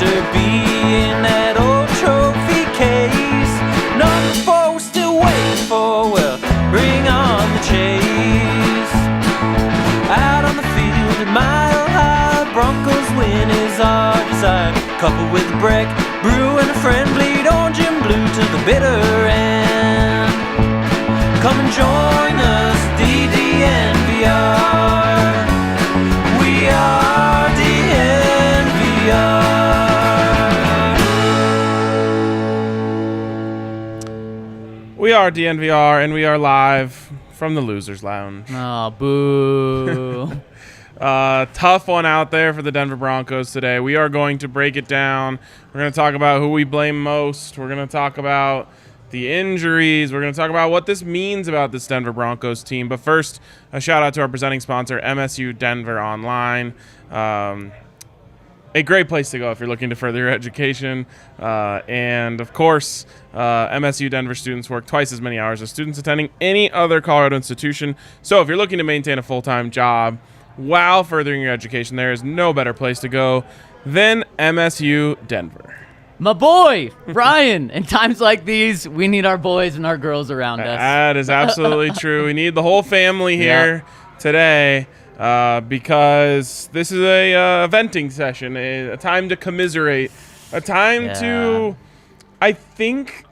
Mr. B in that old trophy case. Number 4 still waiting for, well, bring on the chase. Out on the field at Mile High, Broncos win is our desire. Coupled with a break, brew and a friend, bleed orange and blue to the bitter end. Come and join us, DNVR. We are DNVR. We are DNVR, and we are live from the Losers Lounge. Oh, boo. Tough one out there for the Denver Broncos today. We are going to break it down. We're going to talk about who we blame most. We're going to talk about the injuries. We're going to talk about what this means about this Denver Broncos team. But first, a shout out to our presenting sponsor, MSU Denver Online. A great place to go if you're looking to further your education. And, of course, MSU Denver students work twice as many hours as students attending any other Colorado institution. So if you're looking to maintain a full-time job while furthering your education, there is no better place to go than MSU Denver. My boy, Ryan. In times like these, we need our boys and our girls around us. That is absolutely true. We need the whole family here today because this is a venting session, a time to commiserate, a time to, I think,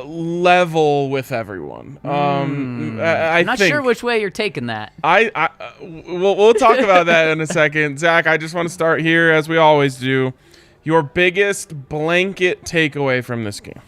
level with everyone. I'm not sure which way you're taking that. We'll talk about that in a second. Zach, I just want to start here, as we always do. Your biggest blanket takeaway from this game.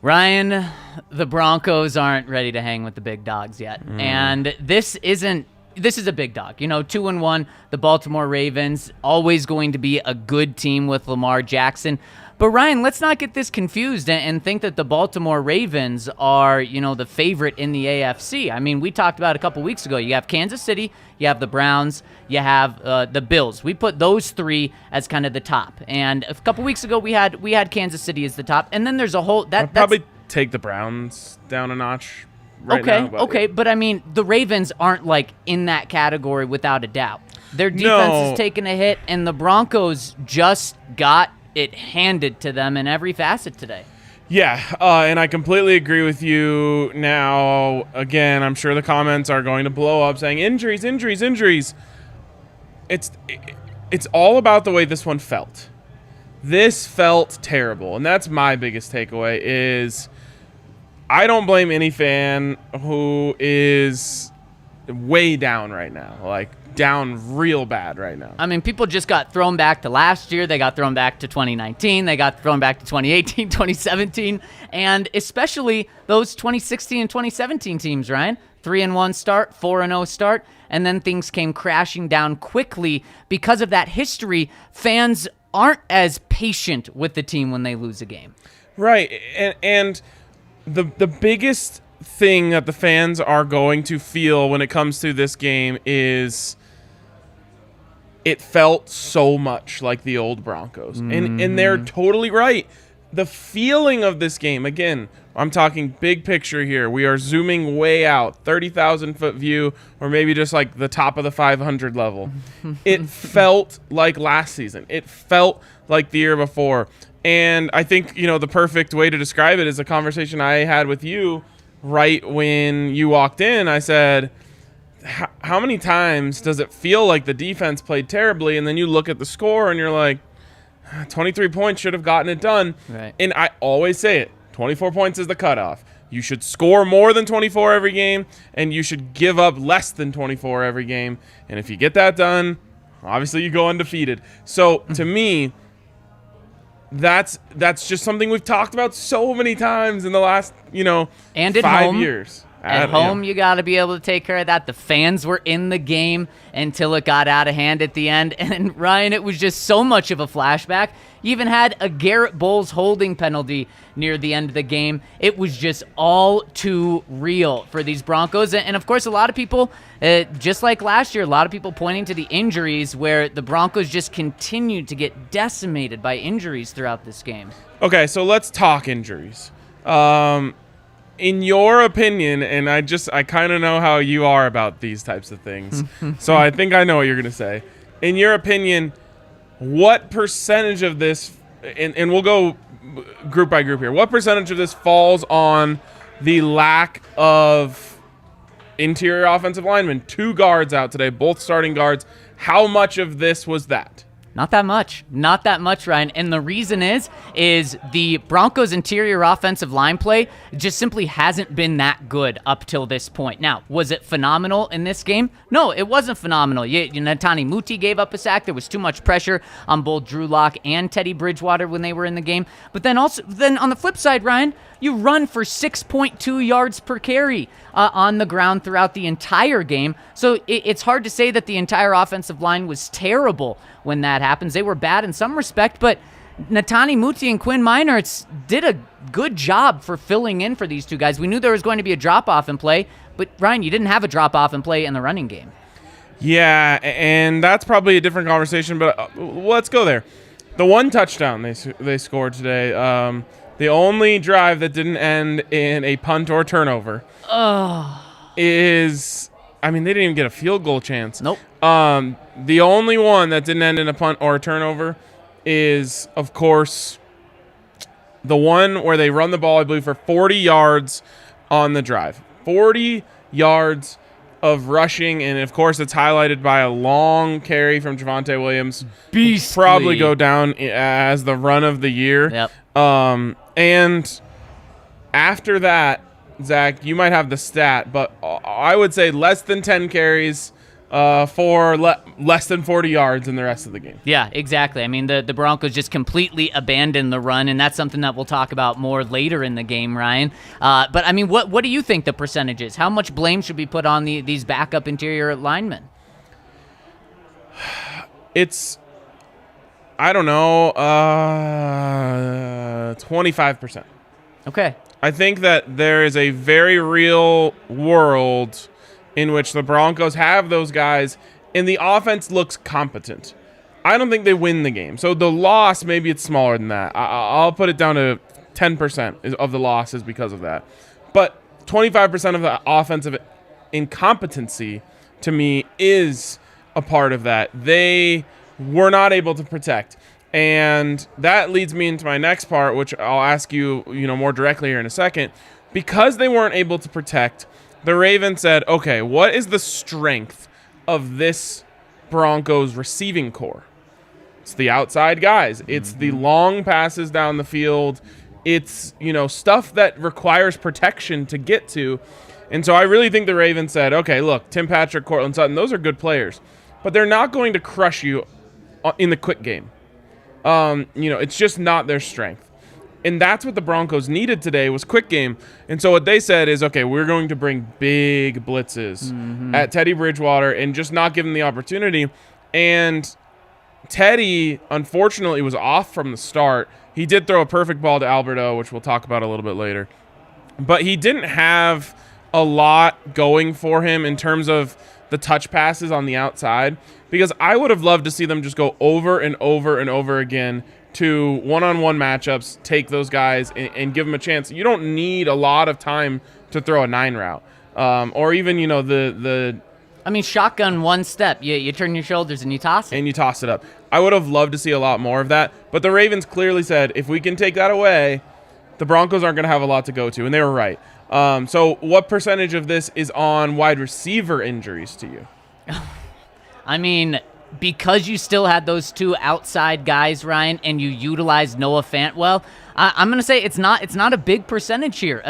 Ryan, the Broncos aren't ready to hang with the big dogs yet. And this is a big dog. 2-1, the Baltimore Ravens, always going to be a good team with Lamar Jackson. But Ryan, let's not get this confused and think that the Baltimore Ravens are, the favorite in the AFC. I mean, we talked about a couple weeks ago. You have Kansas City, you have the Browns, you have the Bills. We put those three as kind of the top. And a couple weeks ago, we had Kansas City as the top. And then there's a whole I'd probably take the Browns down a notch right now. But I mean, the Ravens aren't in that category without a doubt. Their defense is taking a hit, and the Broncos just got it handed to them in every facet today. Yeah, and I completely agree with you. Now, again, I'm sure the comments are going to blow up saying injuries. It's all about the way this one felt. This felt terrible, and that's my biggest takeaway is I don't blame any fan who is way down right now, down real bad right now. I mean, people just got thrown back to last year. They got thrown back to 2019. They got thrown back to 2018, 2017, and especially those 2016 and 2017 teams, Ryan. 3-1 start, 4-0 start, and then things came crashing down quickly. Because of that history, fans aren't as patient with the team when they lose a game. Right, and the biggest thing that the fans are going to feel when it comes to this game is it felt so much like the old Broncos. And they're totally right. The feeling of this game, again, I'm talking big picture here. We are zooming way out, 30,000-foot view, or maybe just the top of the 500 level. It felt like last season. It felt like the year before. And I think, the perfect way to describe it is a conversation I had with you right when you walked in. I said, how many times does it feel like the defense played terribly, and then you look at the score and you're like, 23 points should have gotten it done. Right. And I always say it, 24 points is the cutoff. You should score more than 24 every game, and you should give up less than 24 every game. And if you get that done, obviously you go undefeated. So to me, that's just something we've talked about so many times in the last, and 5 years. At home, you got to be able to take care of that. The fans were in the game until it got out of hand at the end. And, Ryan, it was just so much of a flashback. You even had a Garrett Bowles holding penalty near the end of the game. It was just all too real for these Broncos. And, of course, a lot of people, just like last year, a lot of people pointing to the injuries where the Broncos just continued to get decimated by injuries throughout this game. Okay, so let's talk injuries. In your opinion, and I kind of know how you are about these types of things, so I think I know what you're going to say. In your opinion, what percentage of this and we'll go group by group here. What percentage of this falls on the lack of interior offensive linemen? 2 guards out today, both starting guards. How much of this was that? Not that much. Not that much, Ryan. And the reason is the Broncos' interior offensive line play just simply hasn't been that good up till this point. Now, was it phenomenal in this game? No, it wasn't phenomenal. Netani Muti gave up a sack. There was too much pressure on both Drew Lock and Teddy Bridgewater when they were in the game. But then on the flip side, Ryan, you run for 6.2 yards per carry on the ground throughout the entire game. So it's hard to say that the entire offensive line was terrible when that happens. They were bad in some respect, but Netani Muti and Quinn Meinerz did a good job for filling in for these two guys. We knew there was going to be a drop-off in play, but Ryan, you didn't have a drop-off in play in the running game. Yeah, and that's probably a different conversation, but let's go there. The one touchdown they scored today, the only drive that didn't end in a punt or turnover is, I mean, they didn't even get a field goal chance. Nope. The only one that didn't end in a punt or a turnover is, of course, the one where they run the ball, I believe, for 40 yards on the drive. 40 yards of rushing, and of course it's highlighted by a long carry from Javonte Williams. Beastly. Probably go down as the run of the year. Yep. And after that, Zach, you might have the stat, but I would say less than 10 carries for less than 40 yards in the rest of the game. Yeah, exactly. I mean, the Broncos just completely abandoned the run, and that's something that we'll talk about more later in the game, Ryan. But, I mean, what do you think the percentage is? How much blame should be put on these backup interior linemen? It's, I don't know, 25%. Okay. I think that there is a very real world in which the Broncos have those guys and the offense looks competent. I don't think they win the game. So the loss, maybe it's smaller than that. I'll put it down to 10% of the loss is because of that. But 25% of the offensive incompetency, to me, is a part of that. They were not able to protect. And that leads me into my next part, which I'll ask you, more directly here in a second. Because they weren't able to protect, the Ravens said, okay, what is the strength of this Broncos receiving core? It's the outside guys. It's the long passes down the field. It's, stuff that requires protection to get to. And so I really think the Ravens said, okay, look, Tim Patrick, Cortland Sutton, those are good players. But they're not going to crush you in the quick game. It's just not their strength. And that's what the Broncos needed today was quick game. And so what they said is, okay, we're going to bring big blitzes at Teddy Bridgewater and just not give him the opportunity. And Teddy, unfortunately, was off from the start. He did throw a perfect ball to Alberto, which we'll talk about a little bit later. But he didn't have a lot going for him in terms of the touch passes on the outside, because I would have loved to see them just go over and over and over again to one-on-one matchups, take those guys and give them a chance. You don't need a lot of time to throw a 9 route. Or even, I mean, shotgun one step. You turn your shoulders and you toss it. And you toss it up. I would have loved to see a lot more of that. But the Ravens clearly said, if we can take that away, the Broncos aren't going to have a lot to go to. And they were right. So what percentage of this is on wide receiver injuries to you? I mean, because you still had those two outside guys, Ryan, and you utilized Noah Fant well, I'm going to say it's not a big percentage here.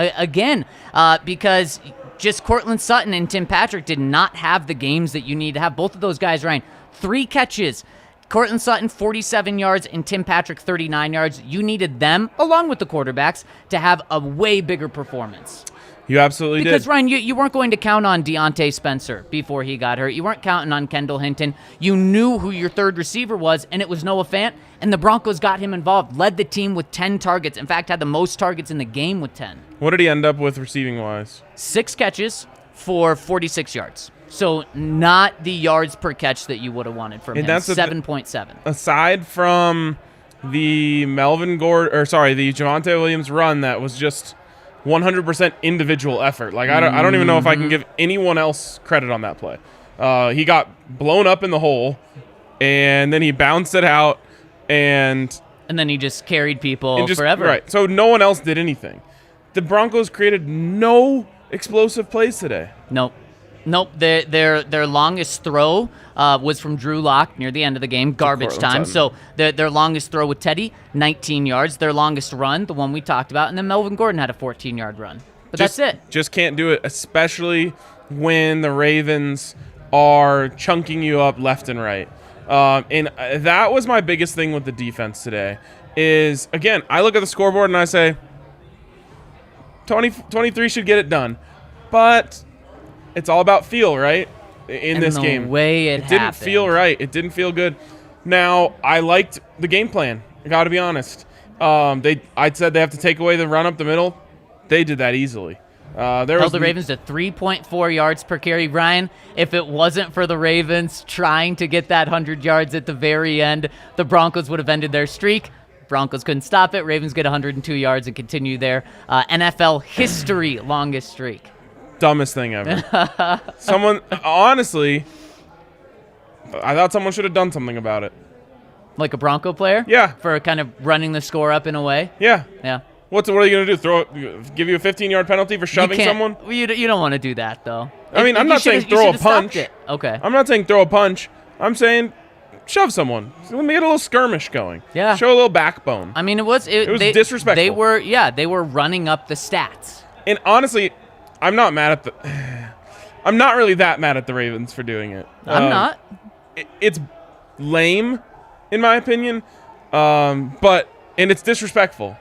Because just Cortland Sutton and Tim Patrick did not have the games that you need to have. Both of those guys, Ryan, 3 catches. Cortland Sutton, 47 yards, and Tim Patrick, 39 yards. You needed them, along with the quarterbacks, to have a way bigger performance. You absolutely did. Because, Ryan, you weren't going to count on Deontay Spencer before he got hurt. You weren't counting on Kendall Hinton. You knew who your third receiver was, and it was Noah Fant, and the Broncos got him involved, led the team with 10 targets. In fact, had the most targets in the game with 10. What did he end up with receiving-wise? 6 catches for 46 yards. So not the yards per catch that you would have wanted from him. 7.7. Aside from the the Javonte Williams run that was just 100% individual effort. Like I don't even know if I can give anyone else credit on that play. He got blown up in the hole, and then he bounced it out, and And then he just carried people and forever. Right. So no one else did anything. The Broncos created no explosive plays today. Nope. Their longest throw was from Drew Lock near the end of the game, garbage time. So their longest throw with Teddy, 19 yards. Their longest run, the one we talked about, and then Melvin Gordon had a 14-yard run. But that's it. Just can't do it, especially when the Ravens are chunking you up left and right. And that was my biggest thing with the defense today is, again, I look at the scoreboard and I say, 23 should get it done. But it's all about feel, right? In this game. The way it didn't feel right. It didn't feel good. Now, I liked the game plan. I got to be honest. I said they have to take away the run up the middle. They did that easily. Held the Ravens to 3.4 yards per carry. Ryan, if it wasn't for the Ravens trying to get that 100 yards at the very end, the Broncos would have ended their streak. Broncos couldn't stop it. Ravens get 102 yards and continue their NFL history longest streak. Dumbest thing ever. Honestly, I thought someone should have done something about it. Like a Bronco player? Yeah. For kind of running the score up in a way? Yeah. Yeah. What are you going to do? Give you a 15-yard penalty for shoving someone? You don't want to do that, though. I mean, I'm not saying throw a punch. Okay. I'm not saying throw a punch. I'm saying shove someone. Let me get a little skirmish going. Yeah. Show a little backbone. I mean, it was disrespectful. They were running up the stats. And honestly, I'm not really that mad at the Ravens for doing it. I'm not. It's lame, in my opinion, and it's disrespectful.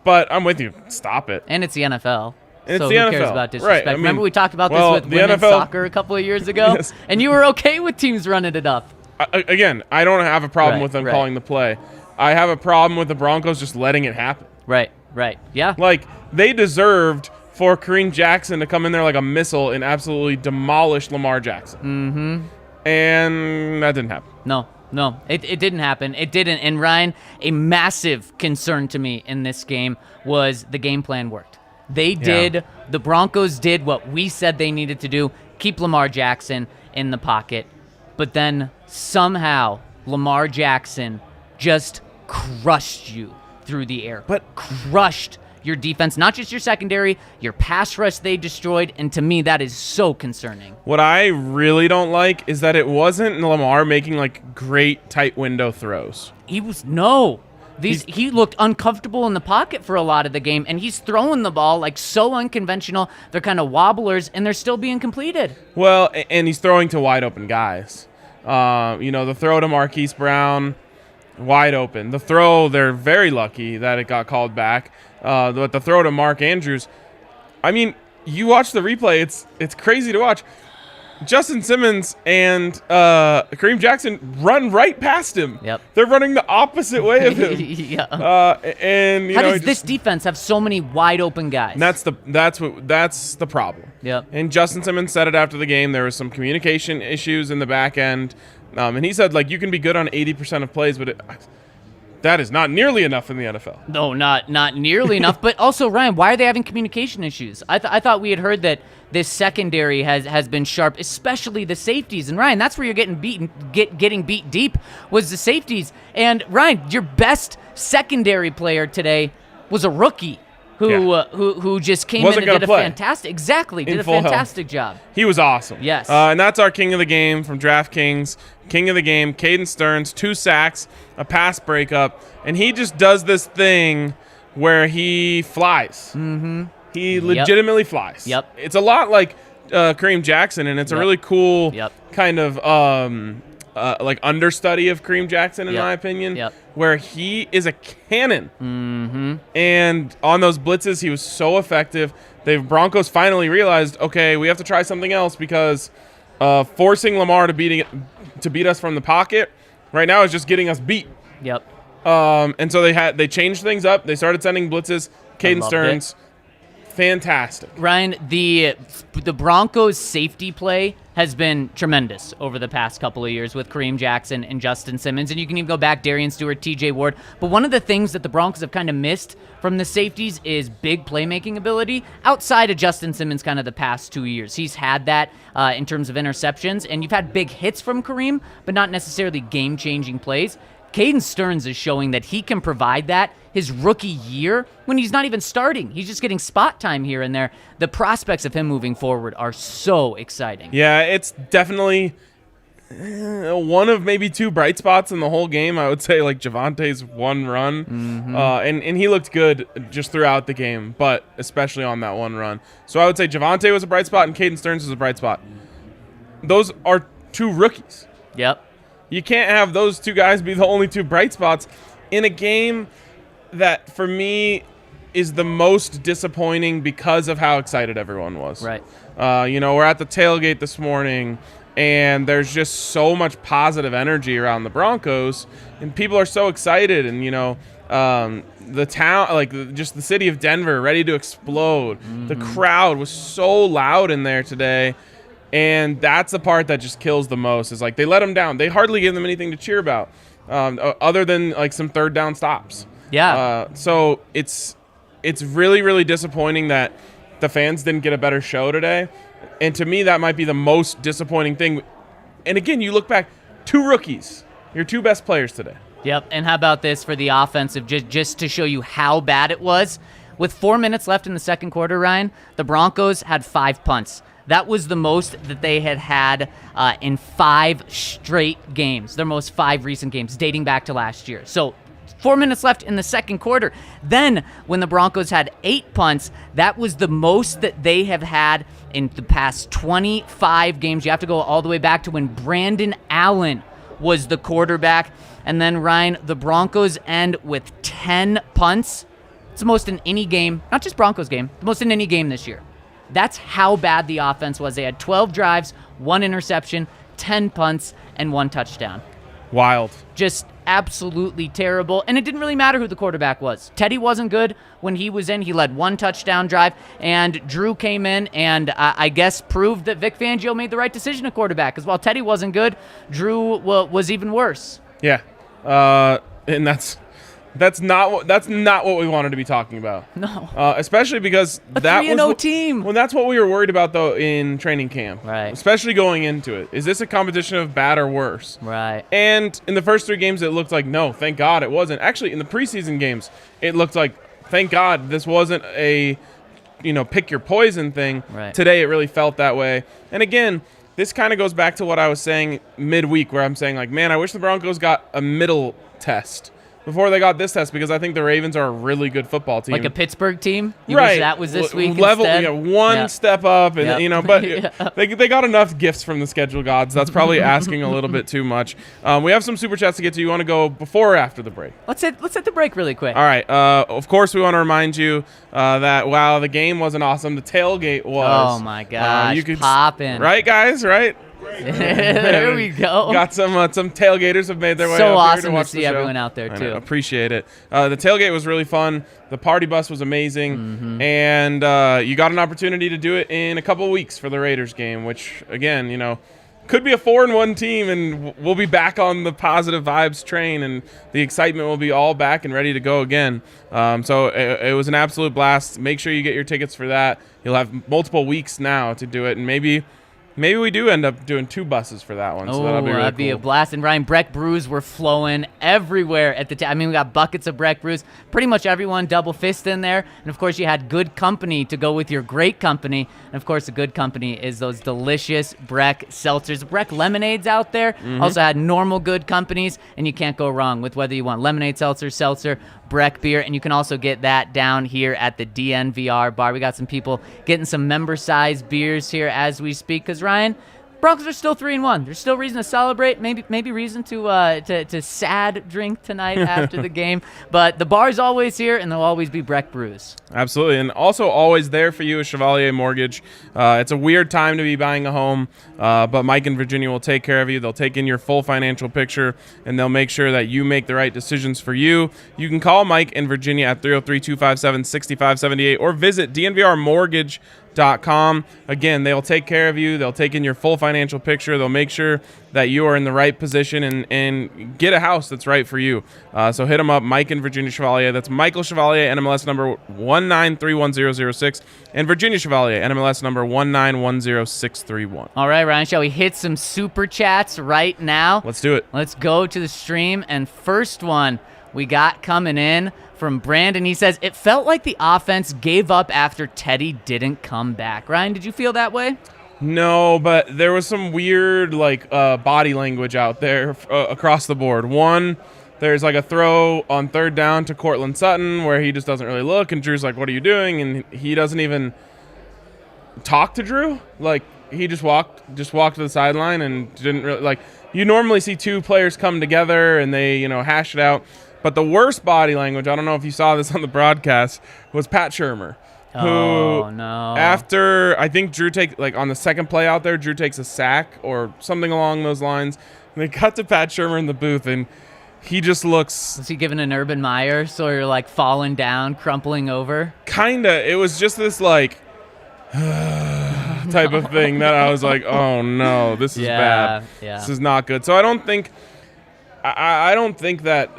But I'm with you. Stop it. And it's the NFL. And so it's the who NFL. cares about disrespect? Right. I mean, remember we talked about this with women's soccer a couple of years ago? Yes. And you were okay with teams running it up. Again, I don't have a problem with them calling the play. I have a problem with the Broncos just letting it happen. Right. Yeah. Like, they deserved for Kareem Jackson to come in there like a missile and absolutely demolish Lamar Jackson. Mm-hmm. And that didn't happen. No, it didn't happen. It didn't. And Ryan, a massive concern to me in this game was the game plan worked. The Broncos did what we said they needed to do, keep Lamar Jackson in the pocket. But then somehow Lamar Jackson just crushed you through the air. But crushed your defense, not just your secondary, your pass rush they destroyed, and to me that is so concerning. What I really don't like is that it wasn't Lamar making like great tight window throws. He looked uncomfortable in the pocket for a lot of the game, and he's throwing the ball like so unconventional. They're kind of wobblers, and they're still being completed. Well, and he's throwing to wide open guys. The throw to Marquise Brown, wide open. The throw, they're very lucky that it got called back. But the throw to Mark Andrews, I mean, you watch the replay, it's crazy to watch. Justin Simmons and Kareem Jackson run right past him. Yep. They're running the opposite way of him. Yeah. How does this defense have so many wide open guys? That's the problem. Yep. And Justin Simmons said it after the game. There was some communication issues in the back end, and he said like you can be good on 80% of plays, but that is not nearly enough in the NFL. No, not nearly enough. But also, Ryan, why are they having communication issues? I thought we had heard that this secondary has been sharp, especially the safeties. And Ryan, that's where you're getting beat deep was the safeties. And Ryan, your best secondary player today was a rookie who just came in and did a fantastic job. He was awesome. Yes. And that's our king of the game from DraftKings. King of the game, Caden Stearns, 2 sacks, a pass breakup, and he just does this thing where he flies. Mm-hmm. He legitimately flies. Yep. It's a lot like Kareem Jackson, and it's a really cool kind of like understudy of Kareem Jackson, in my opinion, where he is a cannon. Mm-hmm. And on those blitzes, he was so effective. The Broncos finally realized, okay, we have to try something else because forcing Lamar to beat us from the pocket right now is just getting us beat. Yep. And so they changed things up. They started sending blitzes. Caden Stearns, fantastic. Ryan, the Broncos' safety play has been tremendous over the past couple of years with Kareem Jackson and Justin Simmons, and you can even go back Darian Stewart, TJ Ward. But one of the things that the Broncos have kind of missed from the safeties is big playmaking ability outside of Justin Simmons kind of the past 2 years. He's had that in terms of interceptions, and you've had big hits from Kareem, but not necessarily game-changing plays. Caden Stearns is showing that he can provide that his rookie year when he's not even starting. He's just getting spot time here and there. The prospects of him moving forward are so exciting. Yeah, it's definitely one of maybe two bright spots in the whole game. I would say like Javante's one run, and he looked good just throughout the game, but especially on that one run. So I would say Javante was a bright spot and Caden Stearns was a bright spot. Those are two rookies. Yep. You can't have those two guys be the only two bright spots in a game that, for me, is the most disappointing because of how excited everyone was. Right. We're at the tailgate this morning, and there's just so much positive energy around the Broncos, and people are so excited, and, the town, just the city of Denver, ready to explode. The crowd was so loud in there today. And that's the part that just kills the most is they let them down. They hardly give them anything to cheer about other than some third down stops. Yeah. So it's really, really disappointing that the fans didn't get a better show today. And to me, that might be the most disappointing thing. And again, you look back, two rookies, your two best players today. Yep. And how about this for the offensive, just to show you how bad it was? With 4 minutes left in the second quarter, Ryan, the Broncos had 5 punts. That was the most that they had in 5 straight games, their most 5 recent games, dating back to last year. So 4 minutes left in the second quarter. Then when the Broncos had 8 punts, that was the most that they have had in the past 25 games. You have to go all the way back to when Brandon Allen was the quarterback. And then, Ryan, the Broncos end with 10 punts. It's the most in any game, not just Broncos game, the most in any game this year. That's how bad the offense was. They had 12 drives, 1 interception, 10 punts, and 1 touchdown. Wild. Just absolutely terrible. And it didn't really matter who the quarterback was. Teddy wasn't good when he was in. He led 1 touchdown drive, and Drew came in and I guess proved that Vic Fangio made the right decision at quarterback. Because while Teddy wasn't good, Drew was even worse. Yeah. And that's not what we wanted to be talking about. No. Especially because a that 3-0 team. Well, that's what we were worried about though in training camp. Right. Especially going into it. Is this a competition of bad or worse? Right. And in the first 3 games, it looked like no, thank God it wasn't. Actually, in the preseason games, it looked like thank God this wasn't a pick your poison thing. Right. Today, it really felt that way. And again, this kind of goes back to what I was saying midweek, where I'm saying man, I wish the Broncos got a middle test before they got this test, because I think the Ravens are a really good football team. Like a Pittsburgh team? You right. wish that was this week level, instead? One step up, and but Yeah. they got enough gifts from the schedule gods. That's probably asking a little bit too much. We have some super chats to get to. You want to go before or after the break? Let's hit the break really quick. All right. Of course, we want to remind you that while the game wasn't awesome, the tailgate was. Oh my gosh, you could popping. Right, guys? Right? There we go. Got some tailgaters have made their way So up awesome here to to watch see the show. everyone out there, I too. know, appreciate it. The tailgate was really fun. The party bus was amazing. And you got an opportunity to do it in a couple weeks for the Raiders game, which, again, could be a 4-1 team, and we'll be back on the positive vibes train, and the excitement will be all back and ready to go again. So it was an absolute blast. Make sure you get your tickets for that. You'll have multiple weeks now to do it, and maybe we do end up doing 2 buses for that one. So that'll be really that'd be a blast. And Ryan, Breck brews were flowing everywhere at the time. We got buckets of Breck brews. Pretty much everyone double fist in there. And of course, you had good company to go with your great company. And of course, the good company is those delicious Breck seltzers. Breck lemonades out there. Also had normal good companies, and you can't go wrong with whether you want lemonade seltzer, Breck beer, and you can also get that down here at the DNVR bar. We got some people getting some member-sized beers here as we speak, because Ryan, Broncos are still 3-1. There's still reason to celebrate. Maybe reason to sad drink tonight after the game. But the bar's always here, and there'll always be Breck brews. Absolutely, and also always there for you is Chevalier Mortgage. It's a weird time to be buying a home, but Mike and Virginia will take care of you. They'll take in your full financial picture, and they'll make sure that you make the right decisions for you. You can call Mike and Virginia at 303-257-6578 or visit DNVRmortgage.com Again, they'll take care of you. They'll take in your full financial picture. They'll make sure that you are in the right position and get a house that's right for you. So hit them up, Mike and Virginia Chevalier. That's Michael Chevalier, NMLS number 1931006, and Virginia Chevalier, NMLS number 1910631. All right, Ryan, shall we hit some super chats right now? Let's do it. Let's go to the stream, and first one we got coming in from Brandon. He says, it felt like the offense gave up after Teddy didn't come back. Ryan, did you feel that way? No, but there was some weird body language out there across the board. One, there's like a throw on third down to Cortland Sutton where he just doesn't really look, and Drew's like, what are you doing? And he doesn't even talk to Drew. Like, he just walked to the sideline and didn't really, you normally see two players come together and they, hash it out. But the worst body language, I don't know if you saw this on the broadcast, was Pat Shurmur. Who, after, I think Drew on the second play out there, Drew takes a sack or something along those lines. And they cut to Pat Shurmur in the booth, and he just looks... Was he giving an Urban Meyer, so you're falling down, crumpling over? Kinda. It was just this type of thing that I was like, oh no, this is bad. Yeah. This is not good. So I don't think that,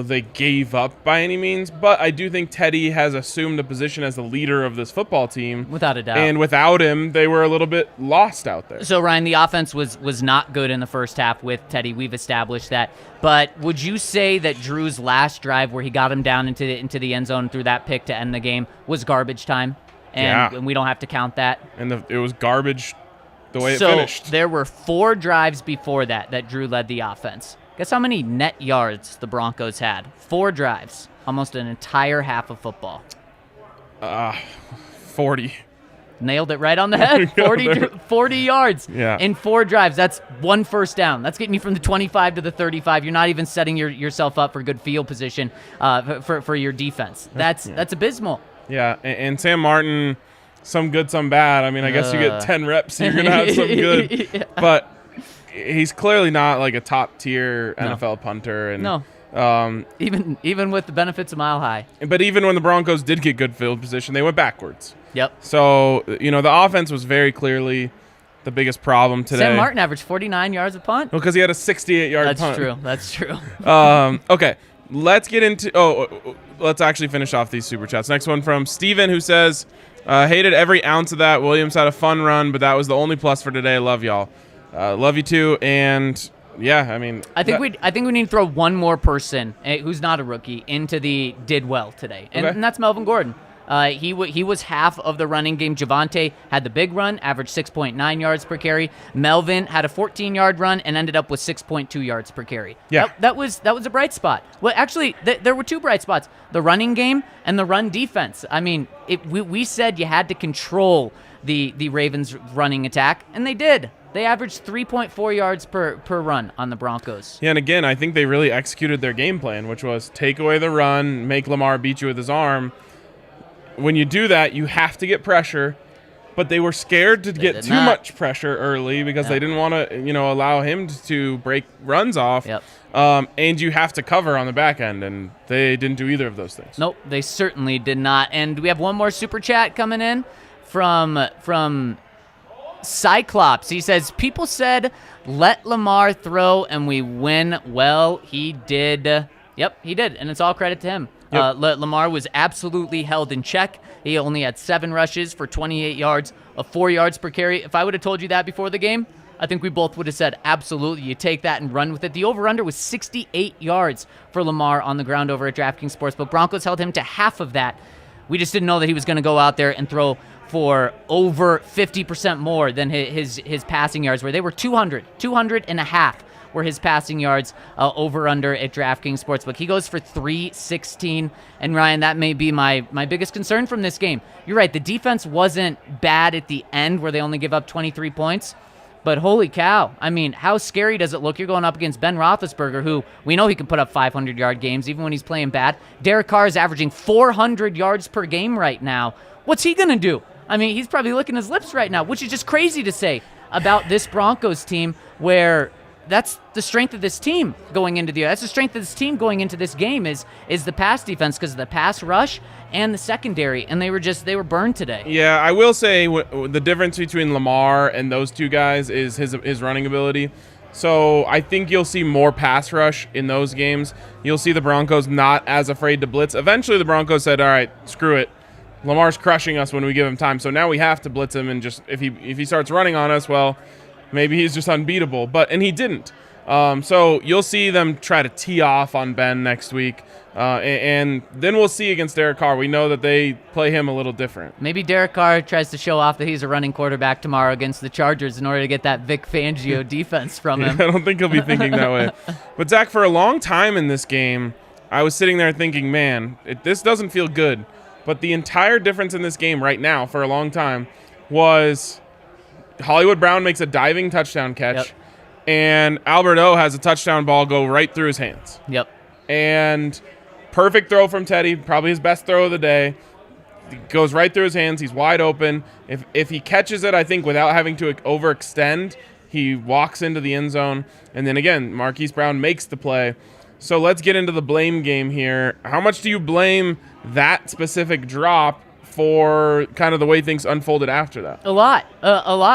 they gave up by any means, but I do think Teddy has assumed a position as the leader of this football team. Without a doubt. And without him, they were a little bit lost out there. So, Ryan, the offense was not good in the first half with Teddy. We've established that. But would you say that Drew's last drive where he got him down into the end zone through that pick to end the game was garbage time? And we don't have to count that? And it was garbage the way it finished. So there were 4 drives before that Drew led the offense. Guess how many net yards the Broncos had? 4 drives. Almost an entire half of football. 40. Nailed it right on the head. 40 yards in 4 drives. That's 1 first down. That's getting you from the 25 to the 35. You're not even setting yourself up for good field position for your defense. That's abysmal. Yeah, and Sam Martin, some good, some bad. I mean, I guess you get 10 reps, you're going to have some good. Yeah. But he's clearly not a top-tier NFL punter. And, no. Even with the benefits of Mile High. But even when the Broncos did get good field position, they went backwards. Yep. So, the offense was very clearly the biggest problem today. Sam Martin averaged 49 yards a punt. Well, because he had a 68-yard punt. That's true. Okay, let's get into let's actually finish off these super chats. Next one from Steven, who says, hated every ounce of that. Williams had a fun run, but that was the only plus for today. Love y'all. Love you too. And yeah, I mean, I think we need to throw one more person who's not a rookie into the did well today, and that's Melvin Gordon. He was half of the running game. Javonte had the big run, averaged 6.9 yards per carry. Melvin had a 14-yard run and ended up with 6.2 yards per carry. Yeah, that was a bright spot. Well, actually, there were 2 bright spots: the running game and the run defense. I mean, we said you had to control the Ravens' running attack, and they did. They averaged 3.4 yards per run on the Broncos. Yeah, and again, I think they really executed their game plan, which was take away the run, make Lamar beat you with his arm. When you do that, you have to get pressure, but they were scared to get too much pressure early because they didn't want to, allow him to break runs off. Yep. And you have to cover on the back end, and they didn't do either of those things. Nope, they certainly did not. And we have one more super chat coming in from Cyclops. He says, people said, let Lamar throw and we win. Well, he did. Yep, he did. And it's all credit to him. Yep. Lamar was absolutely held in check. He only had 7 rushes for 28 yards of 4 yards per carry. If I would have told you that before the game, I think we both would have said, absolutely, you take that and run with it. The over-under was 68 yards for Lamar on the ground over at DraftKings Sportsbook. Broncos held him to half of that. We just didn't know that he was going to go out there and throw for over 50% more than his passing yards, where they were 200 and a half were his passing yards over-under at DraftKings Sportsbook. He goes for 316, and Ryan, that may be my biggest concern from this game. You're right, the defense wasn't bad at the end where they only give up 23 points, but holy cow, I mean, how scary does it look? You're going up against Ben Roethlisberger, who we know he can put up 500-yard games even when he's playing bad. Derek Carr is averaging 400 yards per game right now. What's he going to do? I mean, he's probably licking his lips right now, which is just crazy to say about this Broncos team where that's the strength of this team going into the year. That's the strength of this team going into this game is the pass defense because of the pass rush and the secondary, and they were burned today. Yeah, I will say the difference between Lamar and those two guys is his running ability. So I think you'll see more pass rush in those games. You'll see the Broncos not as afraid to blitz. Eventually the Broncos said, all right, screw it. Lamar's crushing us when we give him time, so now we have to blitz him, and just if he starts running on us, well, maybe he's just unbeatable. And he didn't. So you'll see them try to tee off on Ben next week, and then we'll see against Derek Carr. We know that they play him a little different. Maybe Derek Carr tries to show off that he's a running quarterback tomorrow against the Chargers in order to get that Vic Fangio defense from him. I don't think he'll be thinking that way. But, Zach, for a long time in this game, I was sitting there thinking, man, this doesn't feel good. But the entire difference in this game right now for a long time was Hollywood Brown makes a diving touchdown catch, and Albert O has a touchdown ball go right through his hands. Yep. And perfect throw from Teddy, probably his best throw of the day. It goes right through his hands. He's wide open. If he catches it, I think, without having to overextend, he walks into the end zone. And then, again, Marquise Brown makes the play. So let's get into the blame game here. How much do you blame that specific drop for kind of the way things unfolded after that? A lot,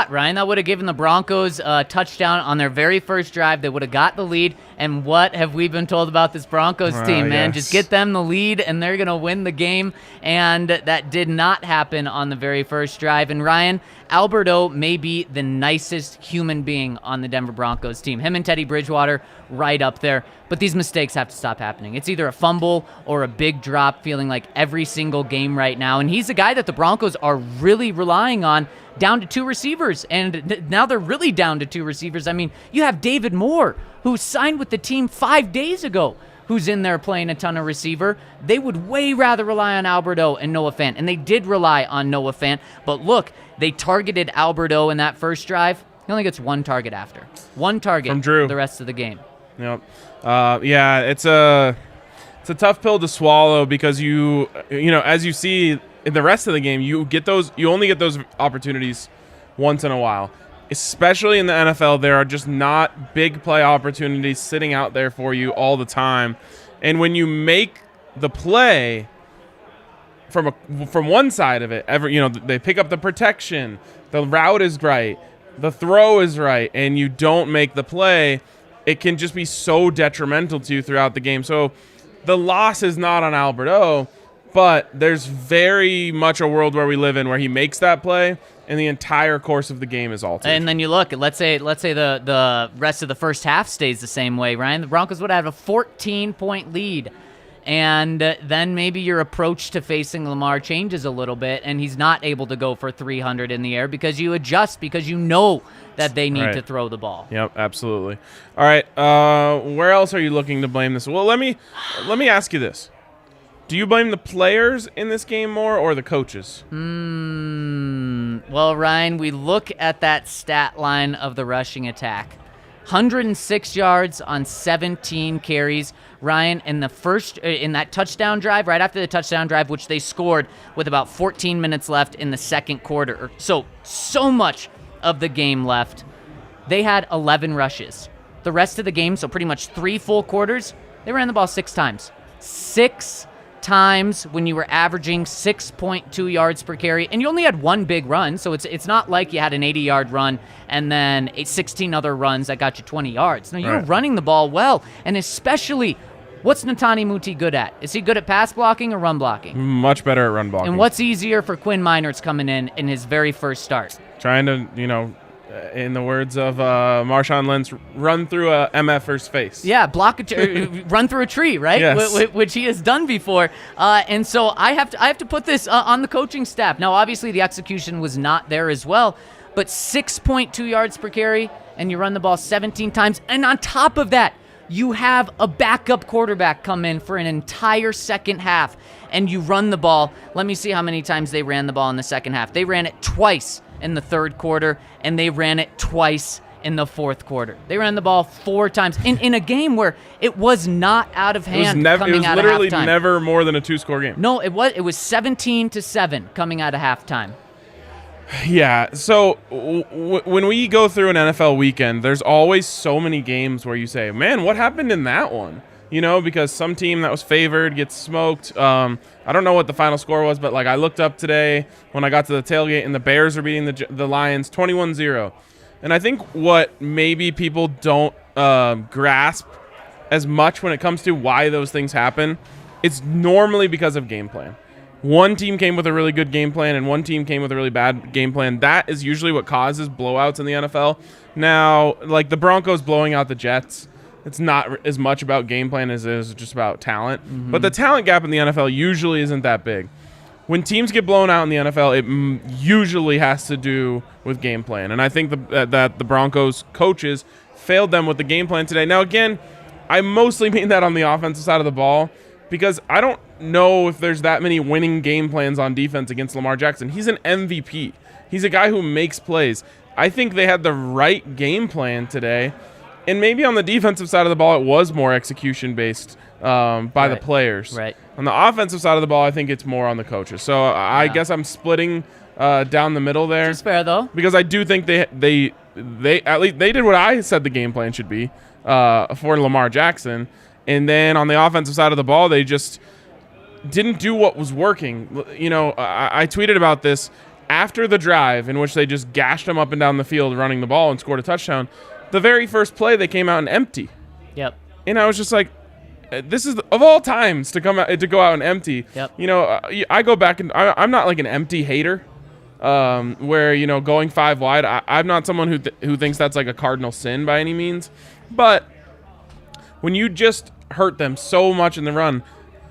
Ryan. That would have given the Broncos a touchdown on their very first drive. They would have got the lead. And what have we been told about this Broncos team, man? Yes. Just get them the lead, and they're going to win the game. And that did not happen on the very first drive. And Ryan, Alberto may be the nicest human being on the Denver Broncos team. Him and Teddy Bridgewater right up there. But these mistakes have to stop happening. It's either a fumble or a big drop, feeling like every single game right now. And he's a guy that the Broncos are really relying on, down to two receivers. And now they're really down to two receivers. I mean, you have David Moore, who signed with the team 5 days ago, who's in there playing a ton of receiver. They would way rather rely on Alberto and Noah Fant. And they did rely on Noah Fant. But look, they targeted Alberto in that first drive. He only gets one target after. One target from Drew the rest of the game. Yep. Yeah, it's a tough pill to swallow because you know, as you see in the rest of the game, you only get those opportunities once in a while. Especially in the NFL, there are just not big play opportunities sitting out there for you all the time. And when you make the play from one side of it, they pick up the protection, the route is right, the throw is right, and you don't make the play, it can just be so detrimental to you throughout the game. So the loss is not on Alberto, but there's very much a world where we live in where he makes that play and the entire course of the game is altered. And then you look, let's say the rest of the first half stays the same way, Ryan. The Broncos would have a 14-point lead. And then maybe your approach to facing Lamar changes a little bit, and he's not able to go for 300 in the air because you adjust, because you know that they need to throw the ball. Yep, absolutely. All right, where else are you looking to blame this? Well, let me ask you this. Do you blame the players in this game more or the coaches? Well, Ryan, we look at that stat line of the rushing attack. 106 yards on 17 carries. Ryan, in that touchdown drive, right after the touchdown drive, which they scored with about 14 minutes left in the second quarter. So much of the game left. They had 11 rushes. The rest of the game, so pretty much 3 full quarters, they ran the ball 6 times. 6 times when you were averaging 6.2 yards per carry, and you only had one big run, so it's not like you had an 80-yard run and then 16 other runs that got you 20 yards. No, you were running the ball well, and especially, what's Netani Muti good at? Is he good at pass blocking or run blocking? Much better at run blocking. And what's easier for Quinn Meinerz coming in his very first start? Trying to, in the words of Marshawn Lynch, run through a MFer's face. Yeah, run through a tree, right? Yes. Which he has done before. And so I have to put this on the coaching staff. Now, obviously, the execution was not there as well, but 6.2 yards per carry, and you run the ball 17 times. And on top of that, you have a backup quarterback come in for an entire second half, and you run the ball. Let me see how many times they ran the ball in the second half. They ran it twice in the third quarter, and they ran it twice in the fourth quarter. They ran the ball 4 times in a game where it was not out of hand coming out of halftime. It was literally never more than a 2-score game. No, it was 17-7 coming out of halftime. Yeah, so when we go through an NFL weekend, there's always so many games where you say, man, what happened in that one? You know, because some team that was favored gets smoked. I don't know what the final score was, but like I looked up today when I got to the tailgate, and the Bears are beating the Lions 21-0. And I think what maybe people don't grasp as much when it comes to why those things happen, it's normally because of game plan. One team came with a really good game plan and one team came with a really bad game plan. That is usually what causes blowouts in the NFL. Now, like the Broncos blowing out the Jets, it's not as much about game plan as it is just about talent. Mm-hmm. But the talent gap in the NFL usually isn't that big. When teams get blown out in the NFL, it usually has to do with game plan. And I think that the Broncos coaches failed them with the game plan today. Now, again, I mostly mean that on the offensive side of the ball, because I don't know if there's that many winning game plans on defense against Lamar Jackson. He's an MVP. He's a guy who makes plays. I think they had the right game plan today, and maybe on the defensive side of the ball it was more execution-based by the players. Right. On the offensive side of the ball, I think it's more on the coaches. So I guess I'm splitting down the middle there. It's fair, though. Because I do think they at least they did what I said the game plan should be for Lamar Jackson. And then on the offensive side of the ball, they just didn't do what was working. You know, I tweeted about this after the drive in which they just gashed them up and down the field running the ball and scored a touchdown. The very first play, they came out and empty. Yep. And I was just like, this is of all times to go out and empty. Yep. You know, I go back and I'm not like an empty hater. Where, you know, going 5 wide, I'm not someone who thinks that's like a cardinal sin by any means. But when you just hurt them so much in the run,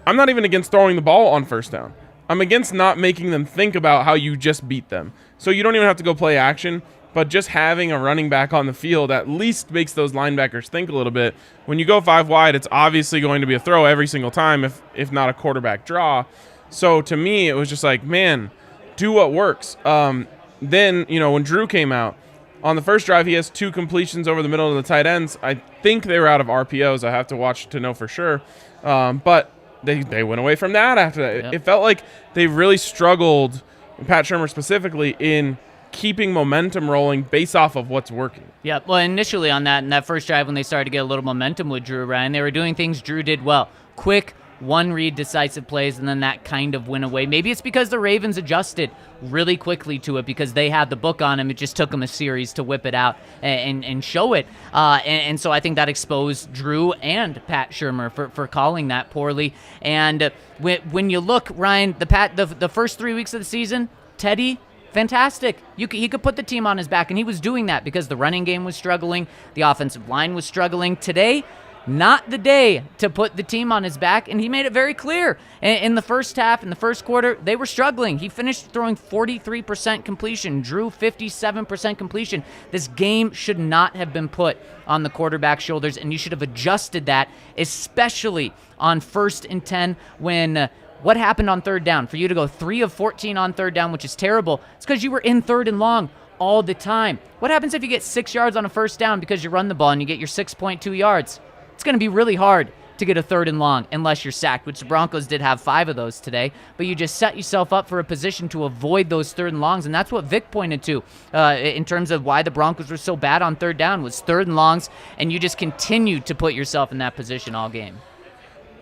I'm not even against throwing the ball on first down. I'm against not making them think about how you just beat them. So you don't even have to go play action, but just having a running back on the field at least makes those linebackers think a little bit. When you go 5 wide, it's obviously going to be a throw every single time, if not a quarterback draw. So to me, it was just like, man, do what works. Then, you know, when Drew came out, on the first drive, he has 2 completions over the middle of the tight ends. I think they were out of RPOs. I have to watch to know for sure. But they went away from that after that. Yep. It felt like they really struggled, Pat Shurmur specifically, in keeping momentum rolling based off of what's working. Yeah, well, initially on that, in that first drive when they started to get a little momentum with Drew, Ryan, they were doing things Drew did well. Quick, one-read decisive plays, and then that kind of went away. Maybe it's because the Ravens adjusted really quickly to it because they had the book on him. It just took them a series to whip it out and show it. And so I think that exposed Drew and Pat Shurmur for calling that poorly. And when you look, Ryan, the first 3 weeks of the season, Teddy, fantastic. He could put the team on his back, and he was doing that because the running game was struggling, the offensive line was struggling. Today, not the day to put the team on his back, and he made it very clear. In the first half, in the first quarter, they were struggling. He finished throwing 43% completion, Drew 57% completion. This game should not have been put on the quarterback's shoulders, and you should have adjusted that, especially on 1st and 10 when what happened on 3rd down? For you to go 3 of 14 on 3rd down, which is terrible, it's because you were in 3rd and long all the time. What happens if you get 6 yards on a 1st down because you run the ball and you get your 6.2 yards? It's going to be really hard to get a 3rd and long unless you're sacked, which the Broncos did have 5 of those today. But you just set yourself up for a position to avoid those 3rd and longs, and that's what Vic pointed to in terms of why the Broncos were so bad on 3rd down was 3rd and longs, and you just continued to put yourself in that position all game.